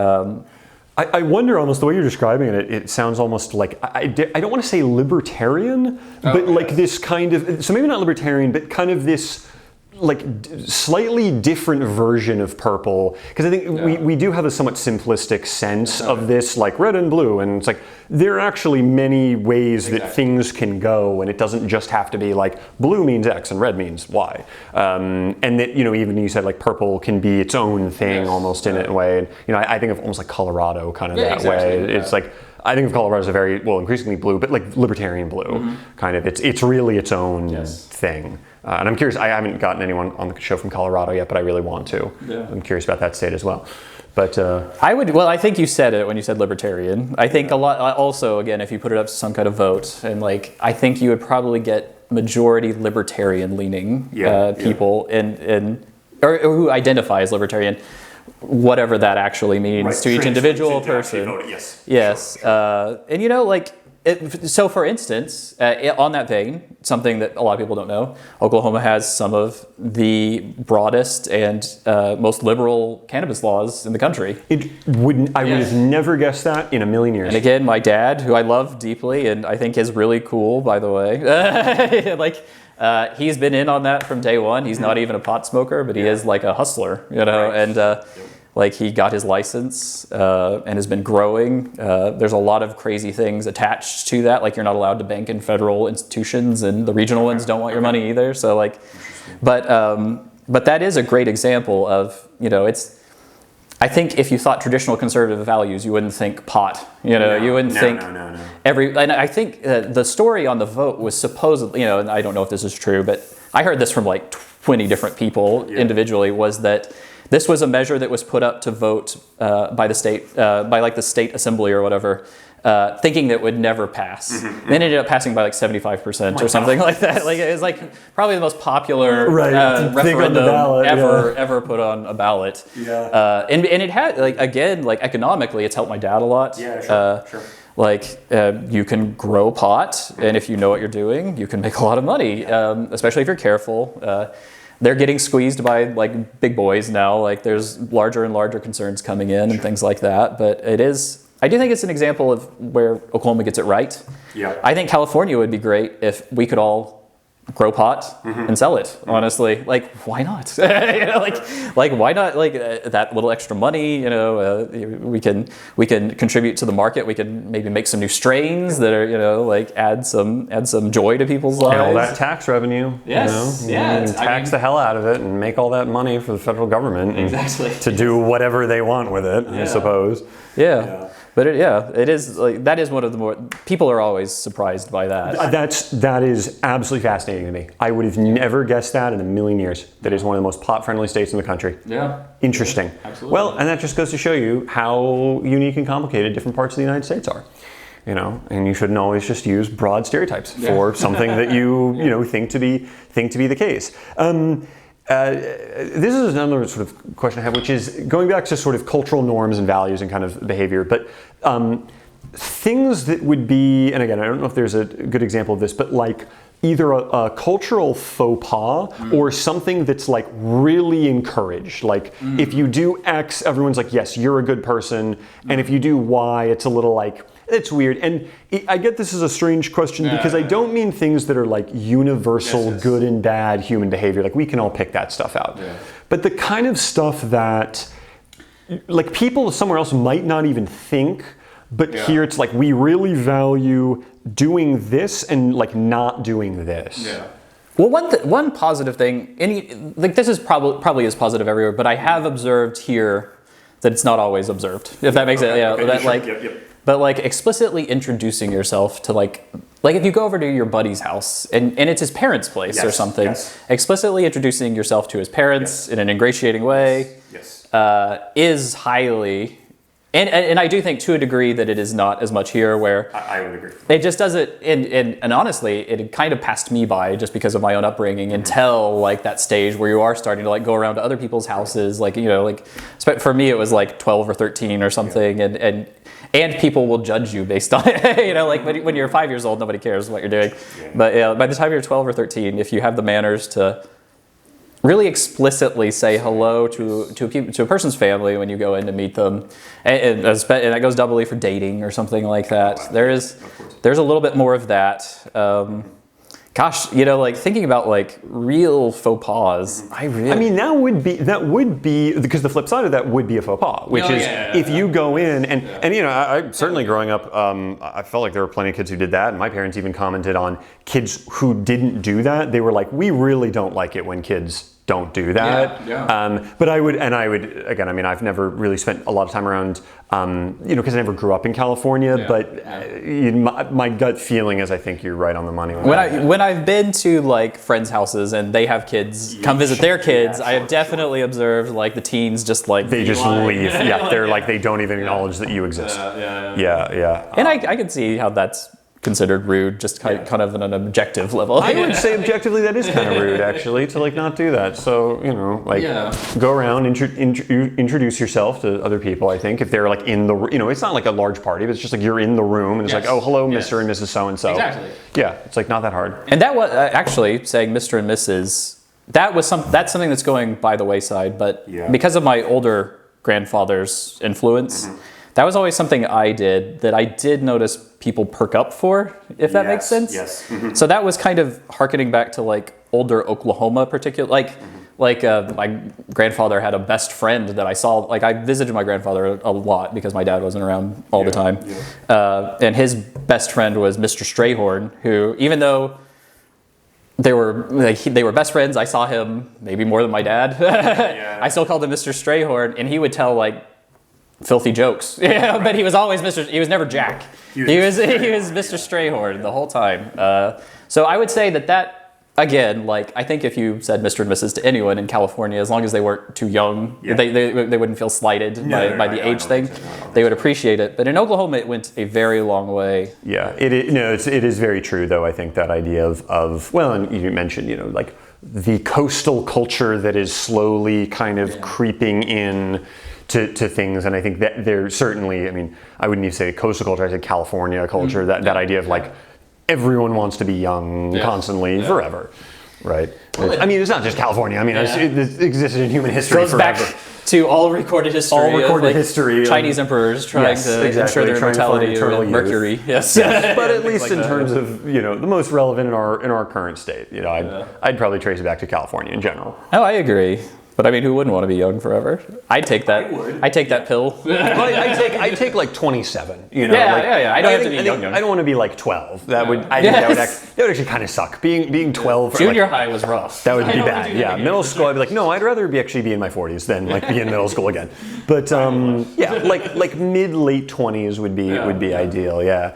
I wonder almost the way you're describing it. It sounds almost like I don't want to say libertarian, but like this kind of, so maybe not libertarian, but kind of this. Like slightly different version of purple, because I think we do have a somewhat simplistic sense of this, like red and blue, and it's like there are actually many ways that things can go, and it doesn't just have to be like blue means X and red means Y, and that even you said like purple can be its own thing almost in a way, and I think of almost like Colorado kind of that way. It's like. I think of Colorado as a very, increasingly blue, but like libertarian blue, kind of. It's really its own thing. And I'm curious, I haven't gotten anyone on the show from Colorado yet, but I really want to. Yeah. I'm curious about that state as well. But I think you said it when you said libertarian. I think a lot, also, again, if you put it up to some kind of vote, and like, I think you would probably get majority libertarian leaning people or who identify as libertarian. Whatever that actually means to each individual person. Yes. Sure. And so for instance, on that vein, something that a lot of people don't know, Oklahoma has some of the broadest and most liberal cannabis laws in the country. I would have never guessed that in a million years. And again, my dad, who I love deeply and I think is really cool, by the way, he's been in on that from day one. He's not even a pot smoker, but he is like a hustler, and like he got his license and has been growing. There's a lot of crazy things attached to that, like you're not allowed to bank in federal institutions, and the regional ones don't want your money either. So like, but that is a great example of it's. I think if you thought traditional conservative values, you wouldn't think pot. You wouldn't think every. And I think the story on the vote was supposedly, and I don't know if this is true, but I heard this from like 20 different people individually. Was that this was a measure that was put up to vote by the state, by like the state assembly or whatever, thinking that it would never pass. Then it ended up passing by like 75% or something like that. Like it was like probably the most popular referendum ever put on a ballot. And it had like again like economically it's helped my dad a lot. Sure. Like you can grow pot, and if you know what you're doing, you can make a lot of money, especially if you're careful. They're getting squeezed by like big boys now. Like there's larger and larger concerns coming in and things like that. But I do think it's an example of where Oklahoma gets it right. I think California would be great if we could all grow pot and sell it. Honestly, like why not? like why not? Like that little extra money, we can contribute to the market. We can maybe make some new strains that are like add some joy to people's lives. And all that tax revenue. Yes, tax the hell out of it and make all that money for the federal government. Exactly. To do whatever they want with it, I suppose. Yeah. But it is like that is one of the more people are always surprised by that. That is absolutely fascinating to me. I would have never guessed that in a million years. That is one of the most pot-friendly states in the country. Yeah. Interesting. Absolutely. Well, and that just goes to show you how unique and complicated different parts of the United States are. And you shouldn't always just use broad stereotypes for something that you think to be the case. This is another sort of question I have, which is going back to sort of cultural norms and values and kind of behavior, but things that would be, and again, I don't know if there's a good example of this, but like either a cultural faux pas or something that's like really encouraged. Like if you do X, everyone's like, yes, you're a good person. And if you do Y, it's a little like, it's weird. And I get this is a strange question because I don't mean things that are like universal good and bad human behavior. Like we can all pick that stuff out. Yeah. But the kind of stuff that like people somewhere else might not even think, but here it's like we really value doing this and like not doing this. Yeah. Well, one positive thing, this is probably is positive everywhere, but I have observed here that it's not always observed. If that makes it, But like explicitly introducing yourself to like if you go over to your buddy's house and it's his parents' place or something, explicitly introducing yourself to his parents in an ingratiating way is highly, and I do think to a degree that it is not as much here where I would agree. It just doesn't, and honestly, it had kind of passed me by just because of my own upbringing until like that stage where you are starting to like go around to other people's houses, like for me it was like 12 or 13 or something, and people will judge you based on it. Like when you're 5 years old, nobody cares what you're doing. Yeah. But by the time you're 12 or 13, if you have the manners to really explicitly say hello to a person's family when you go in to meet them, and that goes doubly for dating or something like that. There's a little bit more of that. Like thinking about like real faux pas. I mean, that would be because the flip side of that would be a faux pas, which is if you go in and I certainly growing up, I felt like there were plenty of kids who did that, and my parents even commented on kids who didn't do that. They were like, we really don't like it when kids don't do that. But I would again, I mean, I've never really spent a lot of time around, because I never grew up in California, but my gut feeling is I think you're right on the money. When I've been to like friends' houses and they have kids come visit their kids, I have definitely observed like the teens just like they just leave. They're like they don't even acknowledge that you exist. And I can see how that's considered rude, just kind of on an objective level. I would say objectively that is kind of rude, actually, to like not do that. So go around, introduce yourself to other people. I think if they're like in the, it's not like a large party, but it's just like you're in the room and it's like, oh, hello, Mr. and Mrs. So and so. Exactly. Yeah, it's like not that hard. And that was actually saying Mr. and Mrs. That's something that's going by the wayside, but because of my older grandfather's influence. That was always something I did that I did notice people perk up for, if that makes sense. Yes. So that was kind of hearkening back to like older Oklahoma, particularly my grandfather had a best friend that I saw. Like I visited my grandfather a lot because my dad wasn't around all the time, and his best friend was Mr. Strayhorn, who even though they were best friends, I saw him maybe more than my dad. I still called him Mr. Strayhorn, and he would tell like filthy jokes, but he was always he was never Jack. He was Mr. Strayhorn the whole time. So I would say that again, like I think if you said Mr. and Mrs. to anyone in California, as long as they weren't too young, they wouldn't feel slighted by the age thing. They would appreciate it. But in Oklahoma, it went a very long way. Yeah, it is very true though. I think that idea of well, and you mentioned like the coastal culture that is slowly kind of creeping in to things, and I think that there certainly, I mean, I wouldn't even say coastal culture, I said California culture, that idea of like everyone wants to be young constantly forever, right? Well, I mean, it's not just California, I mean, it existed in human history forever. to all recorded history. All recorded of, like, history. Chinese emperors trying to ensure their immortality with mercury. Yes. But at least in terms of, the most relevant in our current state, I'd probably trace it back to California in general. Oh, I agree. But I mean, who wouldn't want to be young forever? I'd take that. I'd take that pill. I take like 27. Yeah. I don't have to be young. I don't want to be like 12. That would actually kind of suck. Being 12. Junior high was rough. That would be bad. Yeah, middle school. I'd be like, no, I'd rather actually be in my 40s than like be in middle school again. But like mid late 20s would be ideal. Yeah.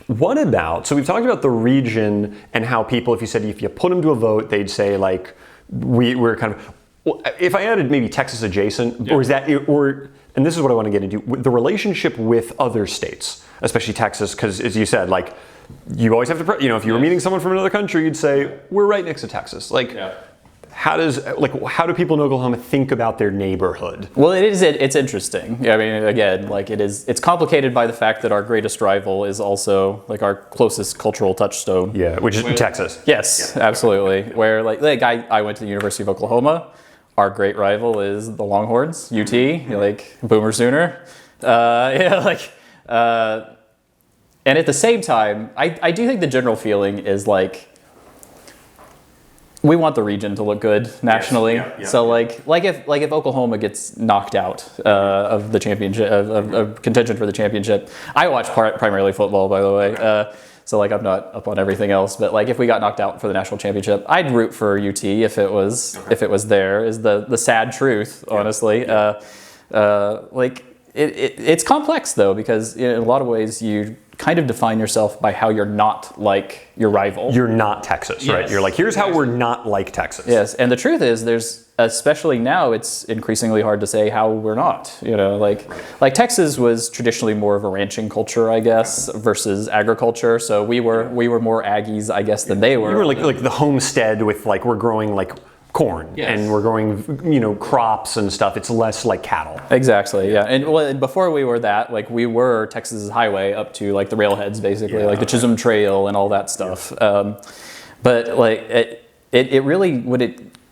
What about? So we've talked about the region and how people, if you put them to a vote, they'd say like. We're kind of, if I added maybe Texas adjacent, or is that, and this is what I want to get into, the relationship with other states, especially Texas, because as you said, like, you always have to, if you were meeting someone from another country, you'd say, we're right next to Texas. Like, how do people in Oklahoma think about their neighborhood? Well, it's interesting. I mean, again, like it's complicated by the fact that our greatest rival is also like our closest cultural touchstone. Yeah, which is Texas. Yes, absolutely. Where like I went to the University of Oklahoma. Our great rival is the Longhorns, UT, like Boomer Sooner. And at the same time, I do think the general feeling is like, we want the region to look good nationally. Yes. So like if Oklahoma gets knocked out of the championship, of contention for the championship, I watch primarily football, by the way. So like I'm not up on everything else, but like if we got knocked out for the national championship, I'd root for UT if it was there. Is the sad truth, honestly. Like it's complex though, because in a lot of ways you kind of define yourself by how you're not like your rival. You're not Texas, right? You're like, here's how we're not like Texas. Yes, and the truth is especially now, it's increasingly hard to say how we're not, like Texas was traditionally more of a ranching culture, I guess, versus agriculture. So we were more Aggies, I guess, than they were. We were like the homestead with like, we're growing like corn and we're growing crops and stuff. It's less like cattle. Exactly. Yeah. And before we were that, like we were Texas's highway up to like the railheads, basically, like the Chisholm Trail and all that stuff. But like it really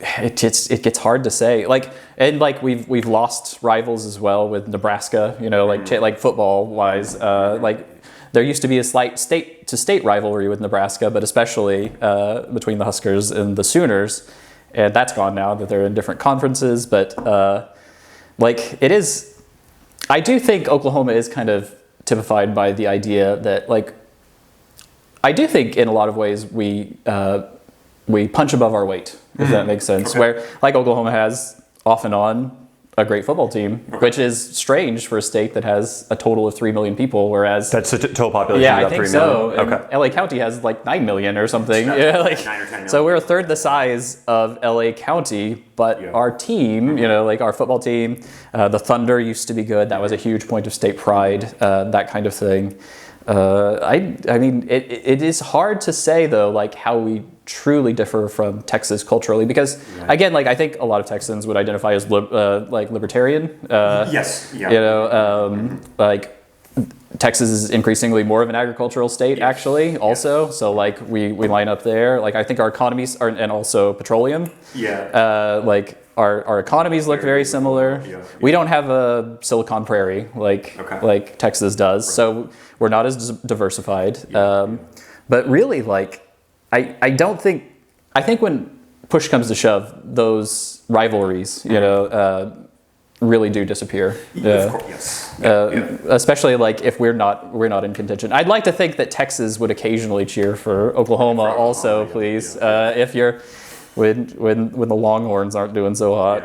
it gets hard to say, like, and like we've lost rivals as well with Nebraska, like football wise, like there used to be a slight state to state rivalry with Nebraska, but especially between the Huskers and the Sooners. And that's gone now that they're in different conferences. But like it is, I do think Oklahoma is kind of typified by the idea that like, I do think in a lot of ways we punch above our weight, if that makes sense. Okay. Where like Oklahoma has off and on a great football team, which is strange for a state that has a total of 3 million people, whereas... That's the total population yeah, of about 3 million? Yeah, I think so. Okay. LA County has like 9 million or something. Yeah, like 9 or 10 million. So we're a third the size of LA County, but our team, like our football team, the Thunder used to be good. That was a huge point of state pride, that kind of thing. I mean, it is hard to say though, like how we truly differ from Texas culturally, because again, like I think a lot of Texans would identify as like libertarian. Yes. Yeah. Like Texas is increasingly more of an agricultural state, actually. Also, so like we line up there. Like I think our economies are, and also petroleum. Yeah. Like our economies look very similar. Yeah. We don't have a Silicon Prairie like Texas does, so we're not as diversified. But really, like I don't think, I think when push comes to shove, those rivalries, really do disappear. Of course, yes. Especially like if we're not in contention. I'd like to think that Texas would occasionally cheer for Oklahoma also, please. If you're when the Longhorns aren't doing so hot.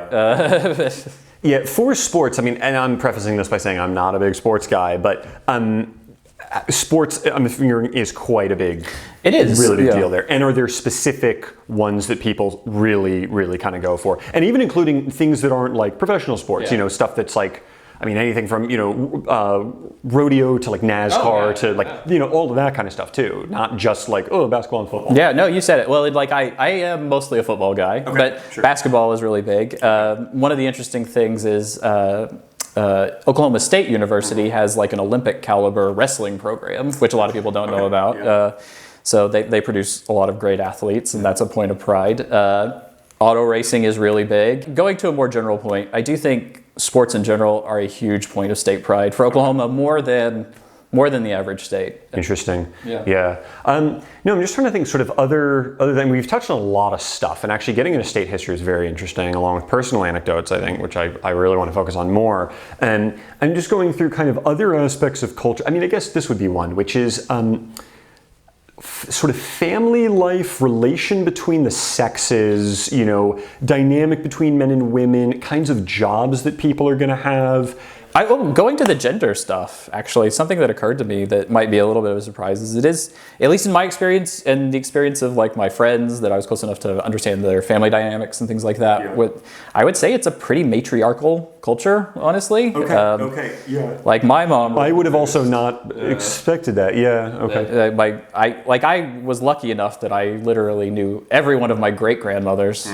Yeah, for sports, I mean, and I'm prefacing this by saying I'm not a big sports guy, but sports, I'm figuring, is quite a big, really big deal there. And are there specific ones that people really, really kind of go for? And even including things that aren't like professional sports, stuff that's like, I mean, anything from, rodeo to like NASCAR to like, all of that kind of stuff too. Not just like, basketball and football. Yeah, no, you said it. Well, like I am mostly a football guy, but basketball is really big. One of the interesting things is Oklahoma State University has like an Olympic caliber wrestling program, which a lot of people don't know about. So they produce a lot of great athletes, and that's a point of pride. auto racing is really big. Going to a more general point, I do think sports in general are a huge point of state pride for Oklahoma, more than the average state. Interesting. Yeah. No, I'm just trying to think sort of other than we've touched on a lot of stuff, and actually getting into state history is very interesting, along with personal anecdotes, I think, which I really want to focus on more. And I'm just going through kind of other aspects of culture. I mean, I guess this would be one, which is sort of family life, relation between the sexes, dynamic between men and women, kinds of jobs that people are going to have. Going to the gender stuff, actually, something that occurred to me that might be a little bit of a surprise is it is, at least in my experience and the experience of like my friends that I was close enough to understand their family dynamics and things like that, I would say it's a pretty matriarchal culture, honestly. Like my mom... I would have also not expected that, I was lucky enough that I literally knew every one of my great-grandmothers.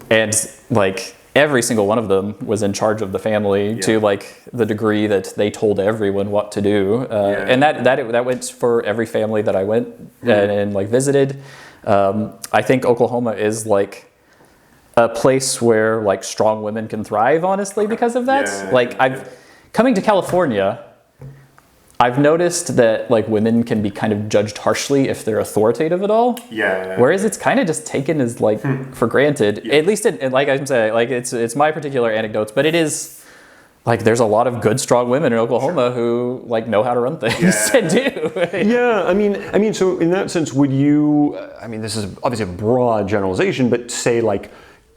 And like... every single one of them was in charge of the family to like the degree that they told everyone what to do, and that went for every family that I went and like visited. I think Oklahoma is like a place where like strong women can thrive, honestly, because of that. Coming to California, I've noticed that like women can be kind of judged harshly if they're authoritative at all. Whereas it's kind of just taken as like for granted. At least, like I'm saying, like it's my particular anecdotes, but it is like there's a lot of good, strong women in Oklahoma who like know how to run things and do. I mean, so in that sense, would you? I mean, this is obviously a broad generalization, but say like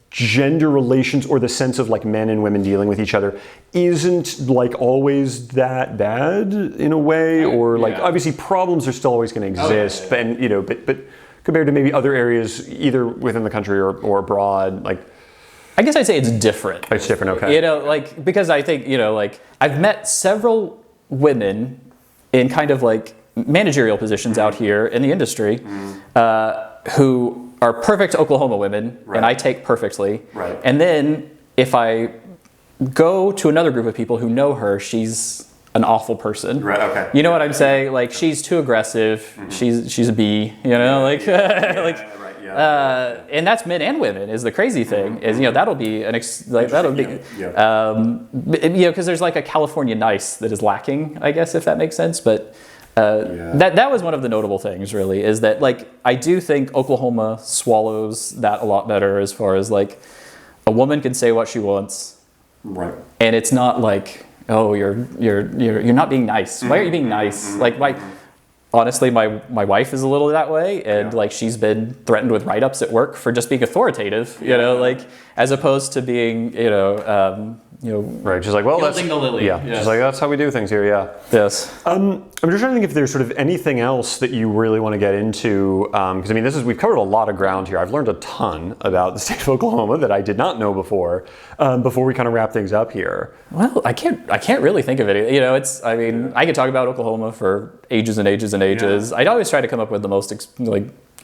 gender relations or the sense of like men and women dealing with each other isn't like always that bad in a way, or like obviously problems are still always going to exist, but compared to maybe other areas either within the country or abroad, like I guess I'd say it's different. It's different, okay. Because I think I've met several women in kind of like managerial positions out here in the industry who are perfect Oklahoma women, and I take perfectly. And then if I go to another group of people who know her, she's an awful person. You know what I'm saying? Like she's too aggressive. She's a bee. And that's men and women is the crazy thing. Is that'll be because there's like a California nice that is lacking, I guess, if that makes sense, but. That was one of the notable things, really, is that like I do think Oklahoma swallows that a lot better as far as like a woman can say what she wants, and it's not like, oh, you're not being nice. Why are you being nice? Like honestly, my wife is a little that way, and like she's been threatened with write-ups at work for just being authoritative, like as opposed to being right. She's like, well, that's the lily. She's like, that's how we do things here. Yes. I'm just trying to think if there's sort of anything else that you really want to get into, because I mean, we've covered a lot of ground here. I've learned a ton about the state of Oklahoma that I did not know before. Before we kind of wrap things up here. Well, I can't really think of it. I could talk about Oklahoma for ages and ages and ages. I'd always try to come up with the most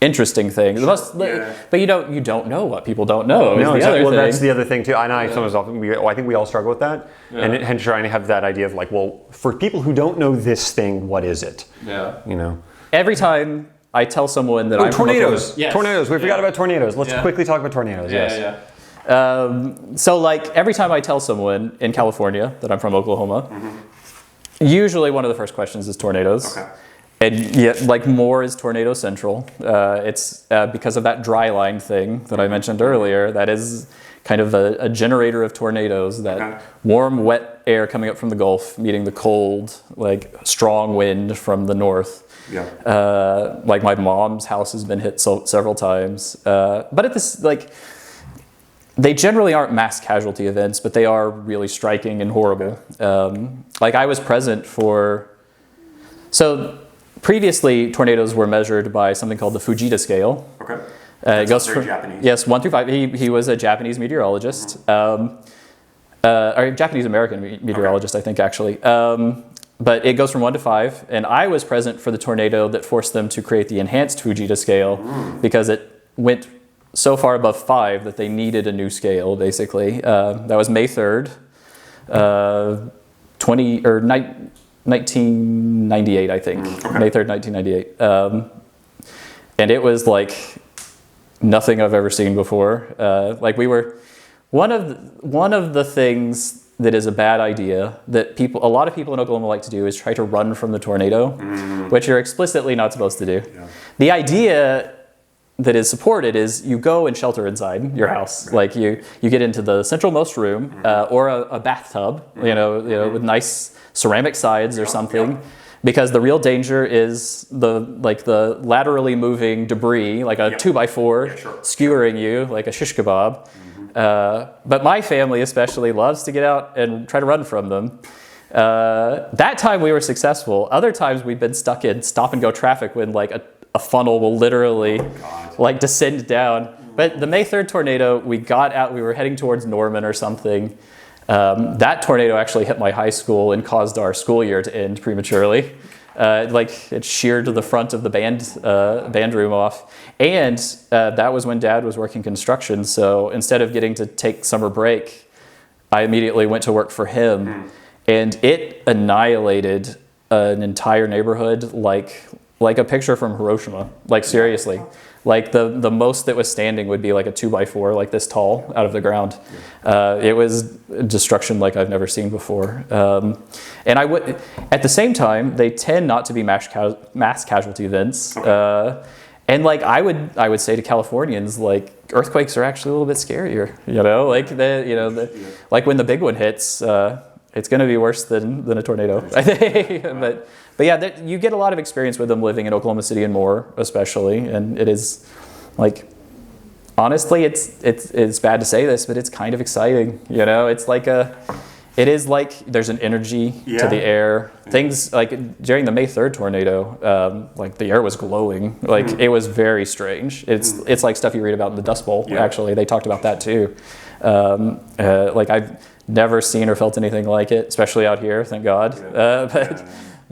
interesting things. But you don't know what people don't know. No, exactly. Well, that's the other thing too. And I think we all struggle with that, and hence trying to have that idea of like, well, for people who don't know this thing, what is it? Every time I tell someone that I'm tornadoes. Tornadoes. We forgot about tornadoes. Let's quickly talk about tornadoes. So like every time I tell someone in California that I'm from Oklahoma, usually one of the first questions is tornadoes. And yet, like more is tornado central. It's because of that dry line thing that I mentioned earlier. That is kind of a generator of tornadoes. That warm, wet air coming up from the Gulf, meeting the cold, like strong wind from the north. Like my mom's house has been hit several times. But at this, like, they generally aren't mass casualty events, but they are really striking and horrible. Like I was present for, previously, tornadoes were measured by something called the Fujita scale. It goes from Japanese. Yes, 1 through 5. He was a Japanese meteorologist, or Japanese American meteorologist, I think actually. But it goes from 1 to 5, and I was present for the tornado that forced them to create the enhanced Fujita scale because it went so far above 5 that they needed a new scale. Basically, that was May 3rd, 1998, I think. May 3rd, 1998. And it was like nothing I've ever seen before. Like we were one of the things that is a bad idea that a lot of people in Oklahoma like to do is try to run from the tornado, which you're explicitly not supposed to do. Yeah. The idea that is supported is you go and shelter inside your house. Right. Like you get into the centralmost room or a bathtub, you know, with nice ceramic sides or something. Because the real danger is the laterally moving debris, like a 2x4 skewering you like a shish kebab. But my family especially loves to get out and try to run from them. That time we were successful. Other times we've been stuck in stop and go traffic when like a funnel will literally like descend down. But the May 3rd tornado, we got out, we were heading towards Norman or something. That tornado actually hit my high school and caused our school year to end prematurely. Like it sheared the front of the band room off. And that was when Dad was working construction. So instead of getting to take summer break, I immediately went to work for him. And it annihilated an entire neighborhood like a picture from Hiroshima. Like seriously. Like the most that was standing would be like a 2x4, like this tall, out of the ground. It was destruction like I've never seen before. And at the same time, they tend not to be mass casualty events. And like I would say to Californians, like earthquakes are actually a little bit scarier. You know, like like when the big one hits, it's going to be worse than a tornado, I think. But yeah, you get a lot of experience with them living in Oklahoma City and more, especially. And it is, like, honestly, it's bad to say this, but it's kind of exciting. You know, it is like there's an energy to the air. Things like during the May 3rd tornado, like the air was glowing. Like it was very strange. It's like stuff you read about in the Dust Bowl. Yeah. Actually, they talked about that too. Like I've never seen or felt anything like it, especially out here. Thank God.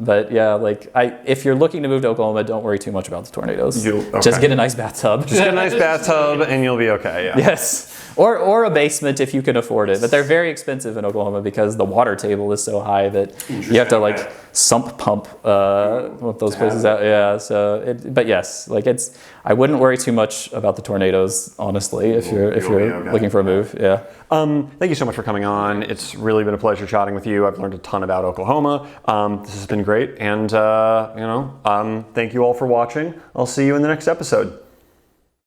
But yeah, like if you're looking to move to Oklahoma, don't worry too much about the tornadoes. Just get a nice bathtub. Just get a nice bathtub and you'll be okay. Yeah. Yes. Or a basement if you can afford it. But they're very expensive in Oklahoma because the water table is so high that you have to like sump pump those places out. Yeah. So, but yes, like I wouldn't worry too much about the tornadoes, honestly, if you're looking for a move. Yeah. Thank you so much for coming on. It's really been a pleasure chatting with you. I've learned a ton about Oklahoma. This has been great, and thank you all for watching. I'll see you in the next episode.